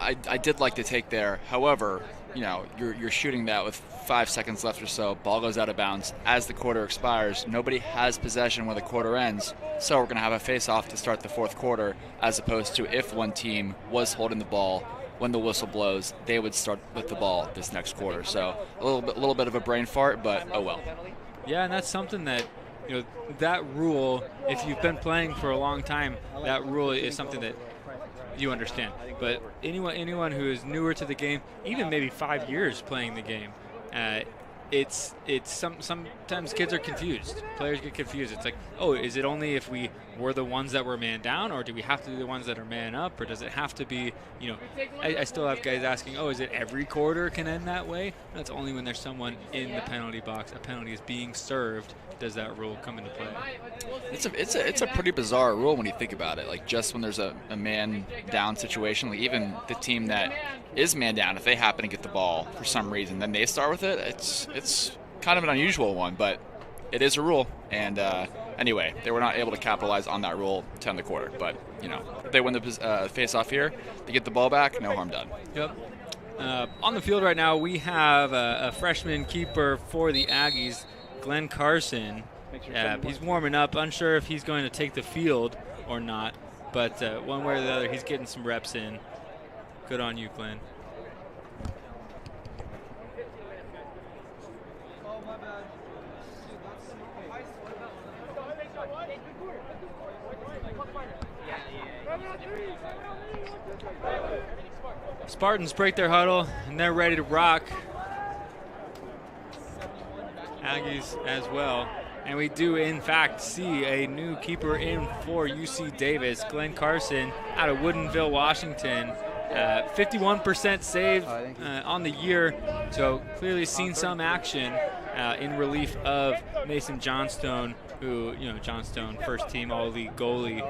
I did like the take there. However, you're shooting that with 5 seconds left or so. Ball goes out of bounds as the quarter expires. Nobody has possession when the quarter ends, so we're going to have a face-off to start the fourth quarter, as opposed to if one team was holding the ball when the whistle blows, they would start with the ball this next quarter. So a little bit of a brain fart, but oh well. Yeah, and that's something that, that rule, if you've been playing for a long time, that rule is something that you understand. But anyone who is newer to the game, even maybe 5 years playing the game, sometimes kids are confused. Players get confused. It's like, oh, is it only if we were the ones that were man down, or do we have to be the ones that are man up, or does it have to be, I still have guys asking, oh, is it every quarter can end that way? That's only when there's someone in the penalty box, a penalty is being served, does that rule come into play. It's a pretty bizarre rule when you think about it. Like, just when there's a man down situation, like even the team that is man down, if they happen to get the ball for some reason, then they start with it. It's kind of an unusual one, but it is a rule. And anyway, they were not able to capitalize on that rule to end the quarter. But if they win the face-off here, they get the ball back, no harm done. Yep. On the field right now, we have a freshman keeper for the Aggies, Glenn Carson. He's warming up, unsure if he's going to take the field or not, but one way or the other, he's getting some reps in. Good on you, Glenn. Spartans break their huddle, and they're ready to rock. Aggies as well. And we do, in fact, see a new keeper in for UC Davis, Glenn Carson out of Woodinville, Washington. 51% save on the year, so clearly seen some action in relief of Mason Johnstone, who, Johnstone, first team All-League goalie.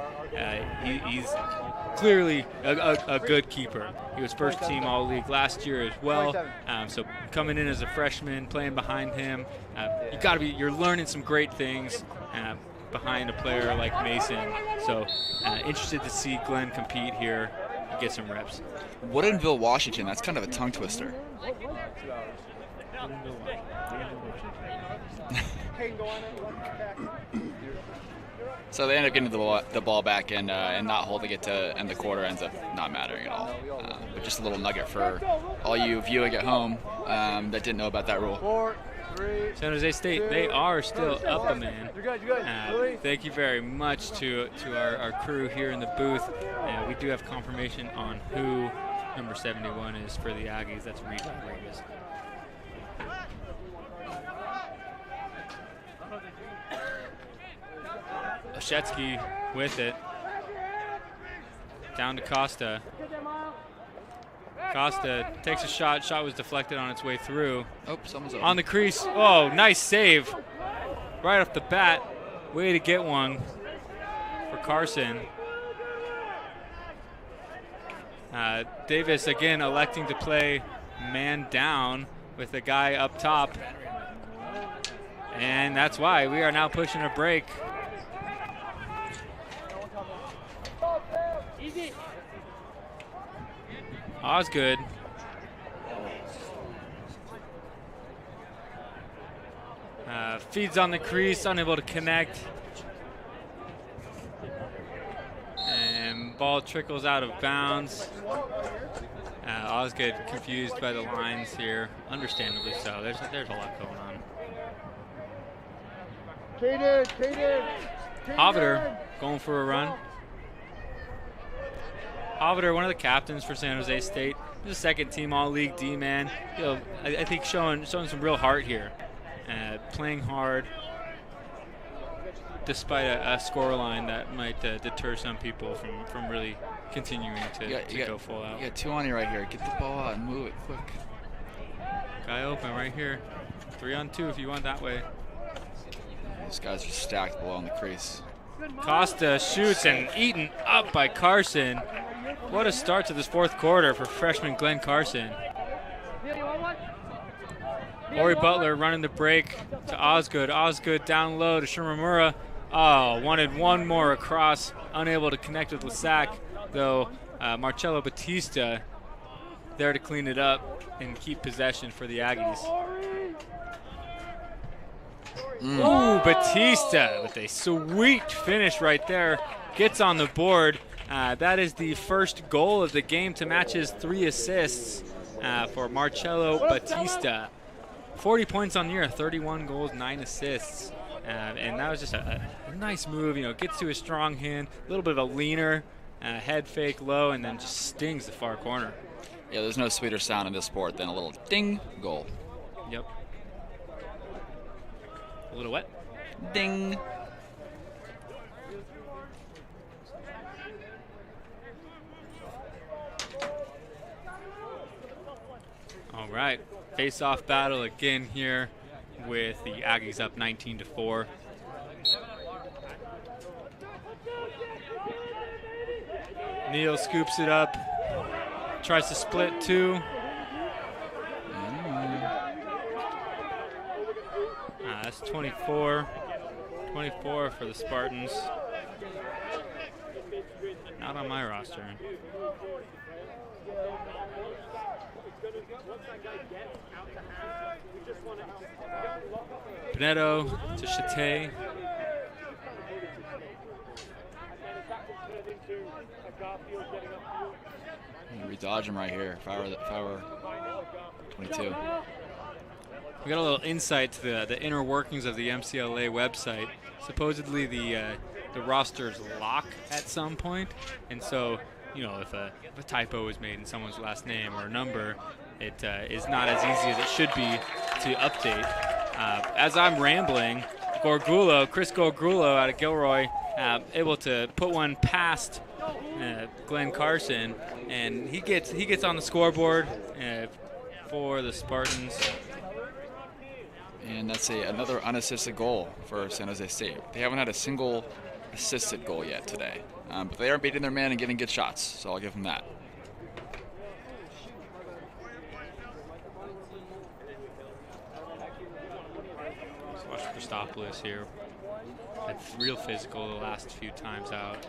He's clearly a good keeper. He was first team All-League last year as well. So coming in as a freshman, playing behind him, you're learning some great things behind a player like Mason. So interested to see Glenn compete here and get some reps. Woodinville, Washington, that's kind of a tongue twister. So they end up getting the ball back and not holding it to end the quarter ends up not mattering at all. But just a little nugget for all you viewing at home that didn't know about that rule. San Jose State, they are still up a man. Thank you very much to our crew here in the booth. We do have confirmation on who number 71 is for the Aggies. That's Reed Rodriguez. Oshetsky with it. Down to Costa. Costa takes a shot. Shot was deflected on its way through. Oh, someone's open. On the crease. Oh, nice save. Right off the bat. Way to get one for Carson. Davis again electing to play man down with the guy up top. And that's why we are now pushing a break. Osgood. Feeds on the crease, unable to connect. And ball trickles out of bounds. Osgood confused by the lines here, understandably so. There's a lot going on. Hoveter going for a run. Hoveter, one of the captains for San Jose State. He's a second team All-League D-man. I think showing some real heart here. Playing hard despite a scoreline that might deter some people from really continuing to go full out. You got two on you right here. Get the ball out and move it quick. Guy open right here. 3-on-2 if you want that way. These guys are stacked below on the crease. Costa shoots and eaten up by Carson. What a start to this fourth quarter for freshman Glenn Carson. Ori Butler running the break to Osgood. Osgood down low to Shimamura. Oh, wanted one more across. Unable to connect with Lasac, though. Marcello Batista there to clean it up and keep possession for the Aggies. Ooh, Batista with a sweet finish right there. Gets on the board. That is the first goal of the game to match his 3 assists for Marcello Batista. 40 points on the year, 31 goals, 9 assists. And that was just a nice move. You know, gets to his strong hand, a little bit of a leaner, head fake low, and then just stings the far corner. Yeah, there's no sweeter sound in this sport than a little ding goal. Yep. A little what? Ding. All right, face-off battle again here with the Aggies up 19-4. Neal scoops it up, tries to split 2. That's 24 for the Spartans. Not on my roster. Pinedo to Chate. We dodge him right here. If I were 22. We got a little insight to the inner workings of the MCLA website. Supposedly the rosters lock at some point, and so you know if a typo is made in someone's last name or number, it is not as easy as it should be to update. As I'm rambling, Chris Gorgulo out of Gilroy, able to put one past Glenn Carson, and he gets on the scoreboard for the Spartans. And that's another unassisted goal for San Jose State. They haven't had a single assisted goal yet today. But they are beating their man and getting good shots, so I'll give them that. Let's watch Christopoulos here. Had real physical the last few times out.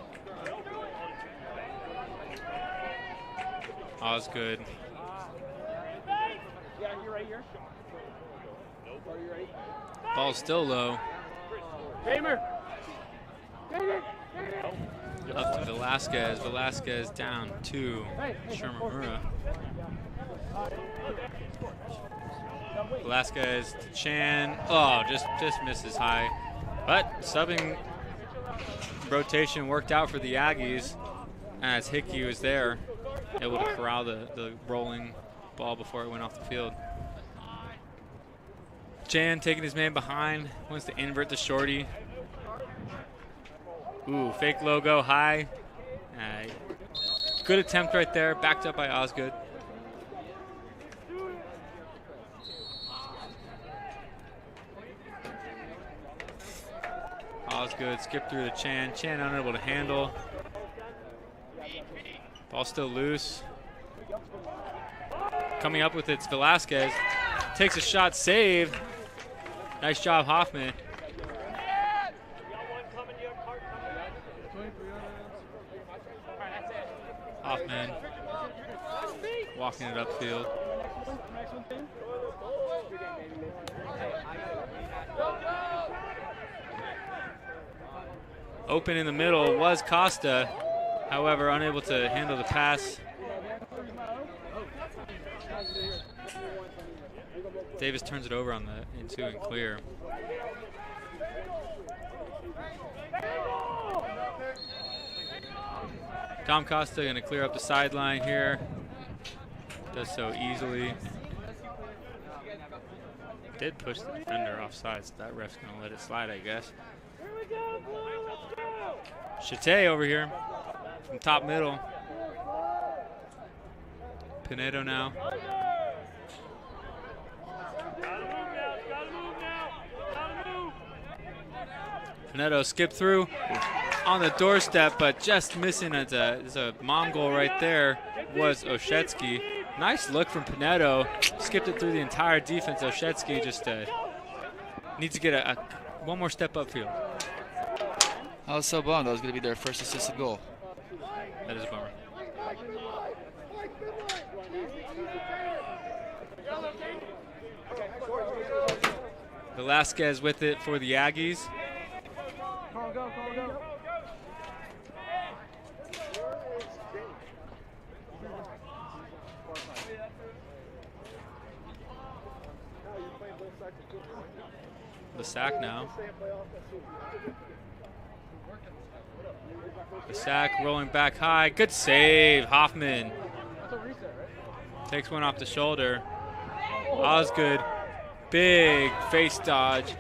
Osgood. Ball's still low. Up to Velasquez. Velasquez down to Sherman-Mura. Velasquez to Chan. Oh, just misses high. But subbing rotation worked out for the Aggies as Hickey was there, able to corral the rolling ball before it went off the field. Chan taking his man behind, wants to invert the shorty. Ooh, fake logo high. Good attempt right there, backed up by Osgood. Osgood skipped through to Chan. Chan unable to handle. Ball still loose. Coming up with it's Velasquez. Takes a shot, saved. Nice job, Hoffman. Hoffman walking it upfield. Open in the middle was Costa, however, unable to handle the pass. Davis turns it over on the into and clear. Tom Costa going to clear up the sideline here. Does so easily. Did push the defender offside, so that ref's going to let it slide, I guess. Chate over here from top middle. Pinedo now. Pinedo skipped through on the doorstep, but just missing as a Mongol right there was Oshetsky. Nice look from Pinedo. Skipped it through the entire defense. Oshetsky just needs to get one more step upfield. I was so bummed. That was going to be their first assisted goal. That is a bummer. Velasquez with it for the Aggies. Go. The sack now. The sack rolling back high. Good save, Hoffman. Takes one off the shoulder. Osgood, big face dodge.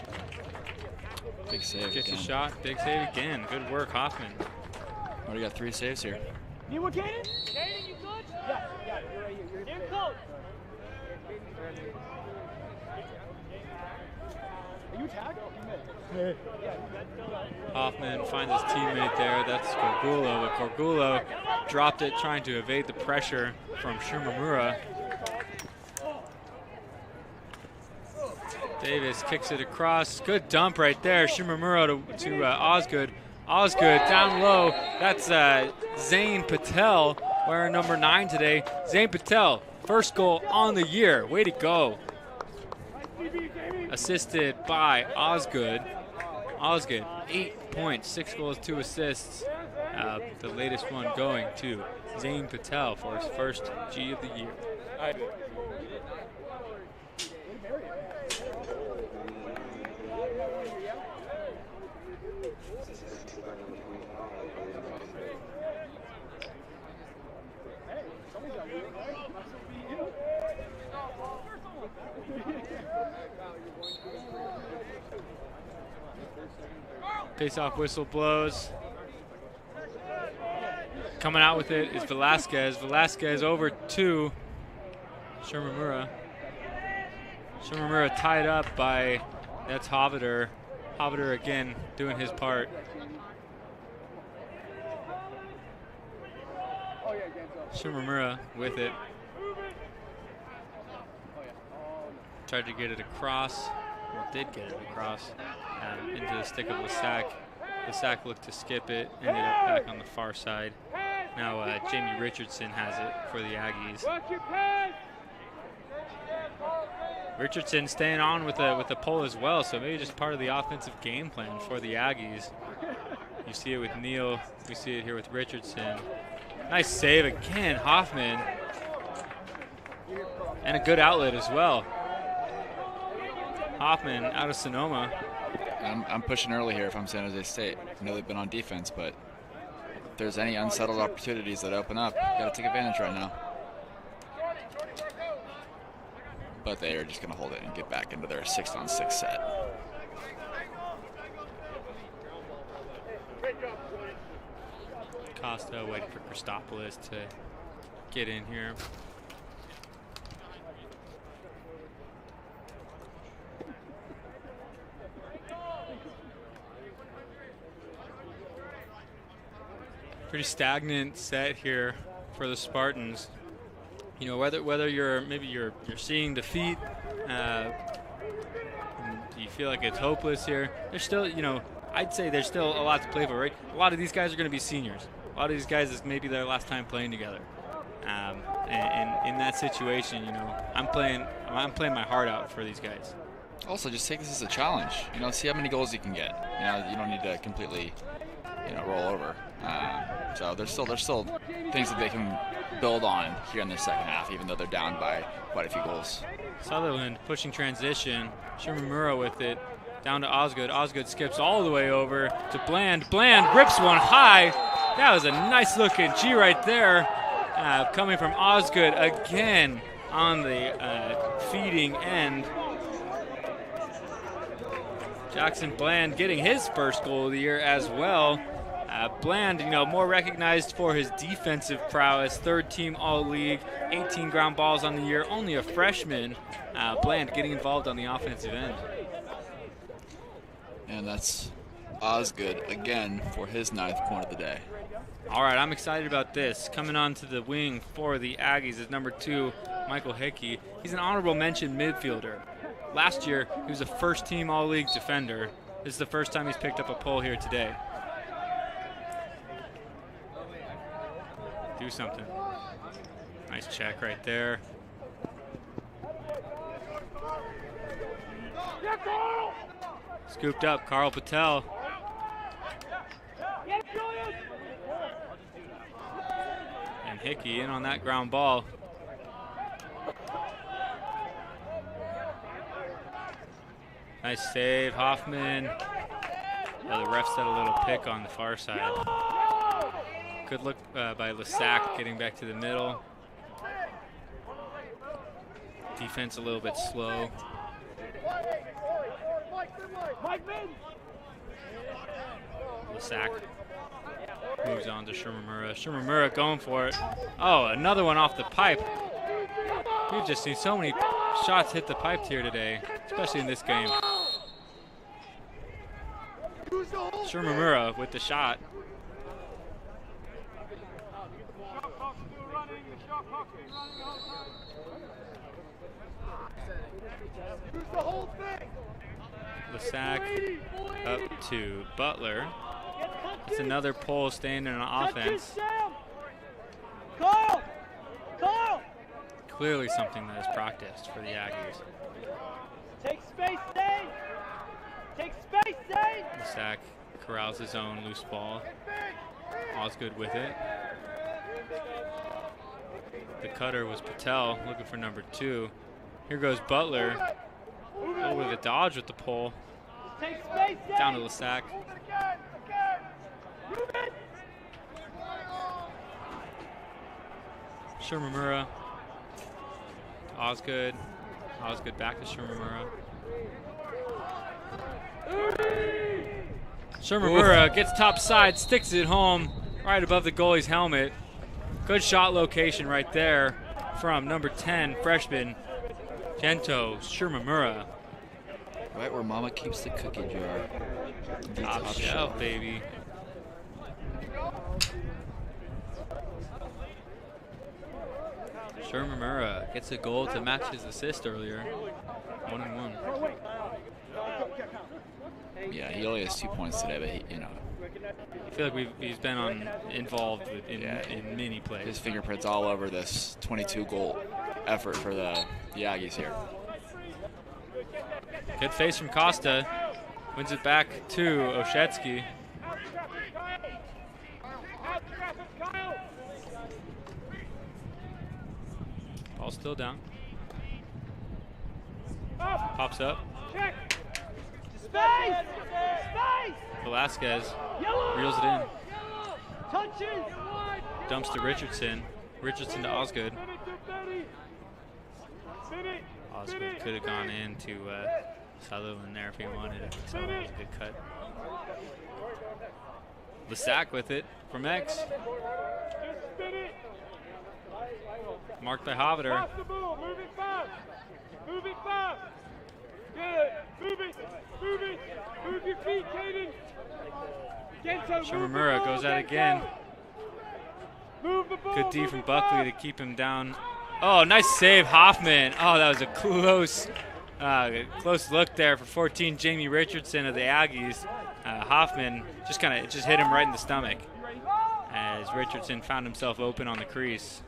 Big save. Gets again. a shot, big save again. Good work, Hoffman. Already got 3 saves here. You want Caden? Caden, you good? Yeah, you're right here. You're coach. Are you tagged? Hoffman finds his teammate there. That's Corgulo. But Corgulo dropped it trying to evade the pressure from Shimamura. Davis kicks it across. Good dump right there. Shimamura to Osgood. Osgood down low. That's Zane Patel wearing number 9 today. Zane Patel, first goal on the year. Way to go. Assisted by Osgood. Osgood, 8 points, 6 goals, 2 assists. The latest one going to Zane Patel for his first G of the year. Face-off whistle blows. Coming out with it is Velasquez. Velasquez over to Shimamura. Shimamura tied up by, that's Hoveder. Hoveder again doing his part. Shimamura with it. Tried to get it across. Well, did get it across into the stick of Lasac. Lasac looked to skip it, ended up back on the far side. Now Jamie Richardson has it for the Aggies. Richardson staying on with a pull as well, so maybe just part of the offensive game plan for the Aggies. You see it with Neal, we see it here with Richardson. Nice save again, Hoffman. And a good outlet as well. Hoffman out of Sonoma. I'm pushing early here if I'm San Jose State. I know they've been on defense, but if there's any unsettled opportunities that open up, you got to take advantage right now. But they are just going to hold it and get back into their 6-on-6 set. Costa waiting for Christopoulos to get in here. Pretty stagnant set here for the Spartans. You know, whether you're seeing defeat, and you feel like it's hopeless here. There's still, you know, I'd say there's still a lot to play for, right? A lot of these guys are going to be seniors. A lot of these guys is maybe their last time playing together. And in that situation, you know, I'm playing my heart out for these guys. Also, just take this as a challenge. You know, see how many goals you can get. You know, you don't need to completely, you know, roll over. So there's still things that they can build on here in the second half, even though they're down by quite a few goals. Sutherland pushing transition. Shimamura with it. Down to Osgood. Osgood skips all the way over to Bland. Bland rips one high. That was a nice looking G right there. Coming from Osgood again on the feeding end. Jackson Bland getting his first goal of the year as well. Bland, you know, more recognized for his defensive prowess. Third team All-League, 18 ground balls on the year. Only a freshman. Bland getting involved on the offensive end. And that's Osgood again for his 9th point of the day. All right, I'm excited about this. Coming onto the wing for the Aggies is number 2, Michael Hickey. He's an honorable mention midfielder. Last year, he was a first-team All-League defender. This is the first time he's picked up a pole here today. Do something. Nice check right there. Scooped up, Carl Patel. And Hickey in on that ground ball. Nice save, Hoffman. Oh, the ref set a little pick on the far side. Good look by Lissac getting back to the middle. Defense a little bit slow. Lissac moves on to Shimamura. Shimamura going for it. Oh, another one off the pipe. We've just seen so many shots hit the pipe here today, especially in this game. Shimamura with the shot. Lissac up to Butler. It's another pole staying in on offense. Clearly something that is practiced for the Aggies. Take space, Dane! Take space, Dane! Lissac corrals his own loose ball. Osgood with it. The cutter was Patel, looking for number 2. Here goes Butler. Oh, with a dodge with the pole. Down to Lissac. Shimamura. Osgood. Osgood back to Shimamura. Shimamura gets top side, sticks it home right above the goalie's helmet. Good shot location right there from number 10 freshman Gento Shimamura. Right where Mama keeps the cookie jar. Top shelf, baby. Shimamura gets a goal to match his assist earlier. 1-1. Yeah, he only has 2 points today, but he, I feel like he's been involved in many plays. His fingerprints all over this 22-goal effort for the Aggies here. Good face from Costa. Wins it back to Oshetsky. Ball still down. Pops up. Space! Velasquez reels it in. Dumps to Richardson. Richardson to Osgood. Osgood could have gone into Sutherland there if he wanted it. So it was a good cut. Lissac with it from X. Marked by Haviter. Move it fast. Good. Move it. Move your feet, Caden. Shimamura goes at it again. Good D from Buckley to keep him down. Oh, nice save, Hoffman. Oh, that was a close look there for 14, Jamie Richardson of the Aggies. Hoffman just hit him right in the stomach as Richardson found himself open on the crease.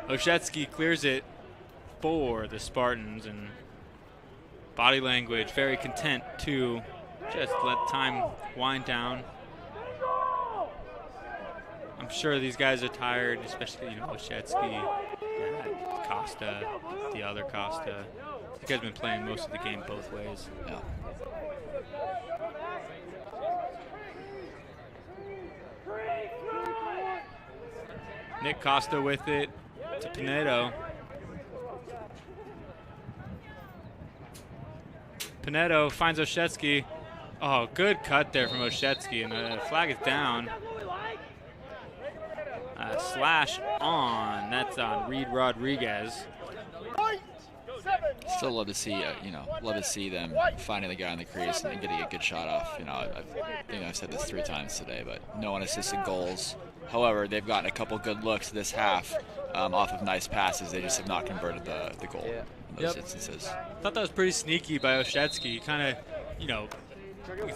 Oshetsky clears it for the Spartans, and body language very content to just let time wind down. I'm sure these guys are tired, especially Oshetsky, Costa, the other Costa. You guys have been playing most of the game both ways. Yeah. Nick Costa with it to Pinedo. Pinedo finds Oshetsky. Oh, good cut there from Oshetsky, and the flag is down. Slash on. That's on Reed Rodriguez. Still love to see, love to see them finding the guy in the crease and getting a good shot off. I think I've said this 3 times today, but no unassisted goals. However, they've gotten a couple good looks this half off of nice passes. They just have not converted the goal in those instances. I thought that was pretty sneaky by Oshetsky. He kind of, you can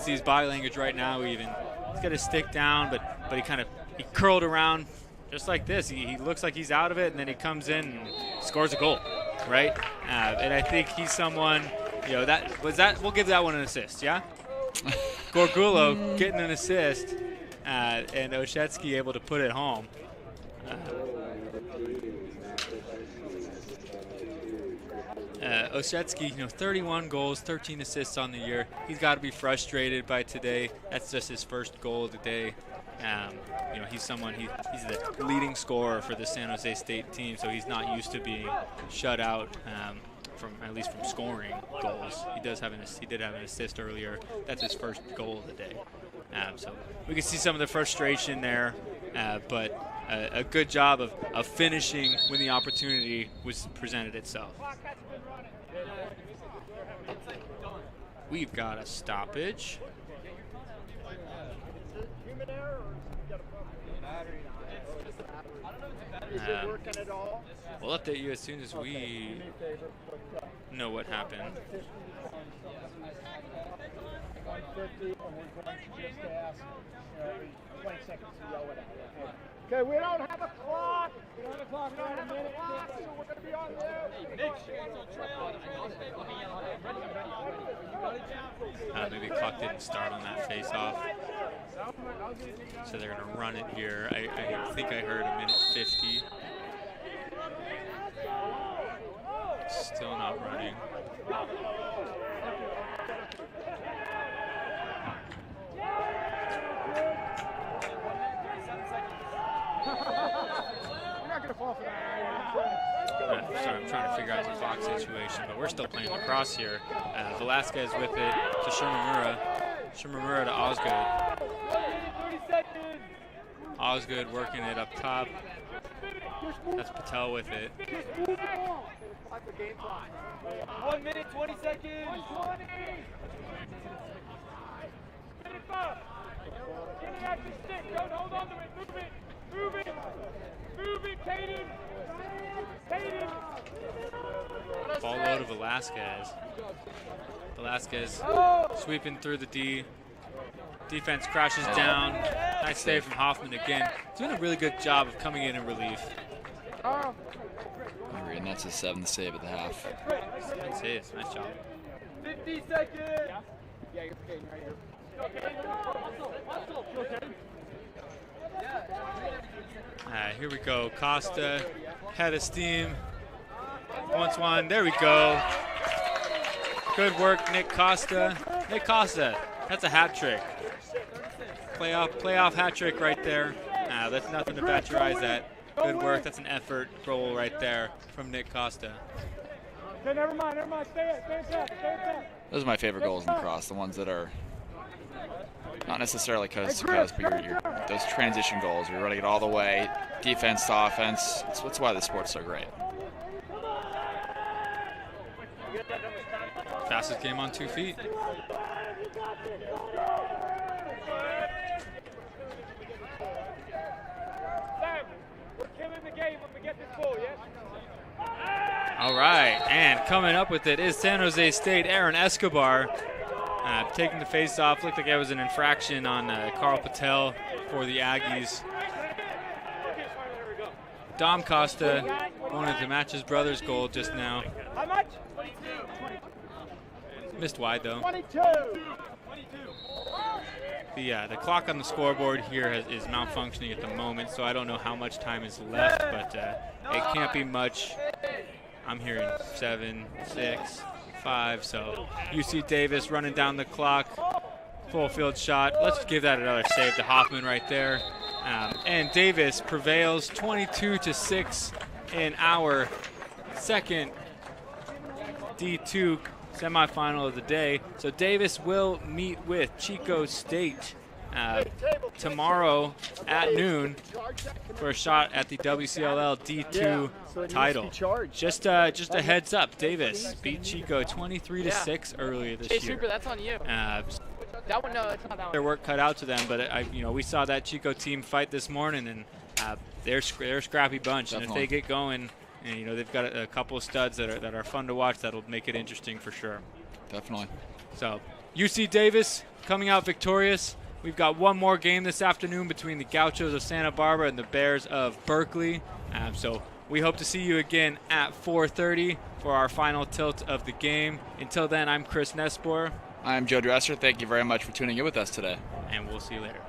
see his body language right now even. He's got his stick down, but he curled around just like this. He looks like he's out of it, and then he comes in and scores a goal, right? And I think he's someone you know, we'll give that one an assist, yeah? Gorgulo getting an assist, and Oshetsky able to put it home. Oshetsky, you know, 31 goals, 13 assists on the year. He's got to be frustrated by today. That's just his first goal of the day. You know, he's the leading scorer for the San Jose State team, so he's not used to being shut out at least from scoring goals. He did have an assist earlier. That's his first goal of the day. So we can see some of the frustration there, but a good job of finishing when the opportunity was presented itself. We've got a stoppage. We'll update you as soon as we know what happened. Okay, we don't have a clock. We don't have a clock. We don't have a minute. So we're going to be on there. Maybe the clock didn't start on that face-off. So they're going to run it here. I think I heard a minute 50. Still not running. Sorry, I'm trying to figure out the clock situation, but we're still playing lacrosse here. Velasquez with it to Shimamura. Shimamura to Osgood. Osgood working it up top. That's Patel with it. 1 minute, 20 seconds. Get it at the stick. Don't hold on to it. Move it. Move it. Move it, Caden. Caden. Ball low to Velasquez. Velasquez sweeping through the D. Defense crashes down. Nice save from Hoffman again. He's doing a really good job of coming in relief. And that's his 7th save at the half. Nice save. Nice job. 50 seconds. Yeah, you're okay right here. Here we go. Costa, head of steam. Once one. There we go. Good work, Nick Costa. Nick Costa, that's a hat trick. Playoff hat trick right there. That's nothing to bat your eyes at. Good work. That's an effort goal right there from Nick Costa. Okay, never mind. Stay up. Those are my favorite goals in lacrosse, the ones that are not necessarily coast to coast, but those transition goals. You're running it all the way, defense to offense. That's why the sport's so great. Fastest game on 2 feet. Sam, we're killing the game when we get this ball, yes? All right, and coming up with it is San Jose State. Aaron Escobar taking the face off. Looked like it was an infraction on Carl Patel for the Aggies. Dom Costa wanted to match his brother's goal just now. How much? Missed wide though. 22. The clock on the scoreboard here is malfunctioning at the moment, so I don't know how much time is left, but it can't be much. I'm hearing 7, 6, 5, so UC Davis running down the clock. Full field shot. Let's give that another save to Hoffman right there. And Davis prevails 22-6 in our second D2 semifinal of the day. So Davis will meet with Chico State tomorrow at noon for a shot at the WCLL D2 title. Just a heads up, Davis beat Chico 23-6 earlier this year. That's on you. That one, no, it's not that one. Their work cut out to them, but we saw that Chico team fight this morning, and they're a scrappy bunch. Definitely. And if they get going, and they've got a couple of studs that are fun to watch, that'll make it interesting for sure. Definitely. So UC Davis coming out victorious. We've got one more game this afternoon between the Gauchos of Santa Barbara and the Bears of Berkeley. So We hope to see you again at 4:30 for our final tilt of the game. Until then, I'm Chris Nespor, I'm Joe Dresser. Thank you very much for tuning in with us today. and we'll see you later.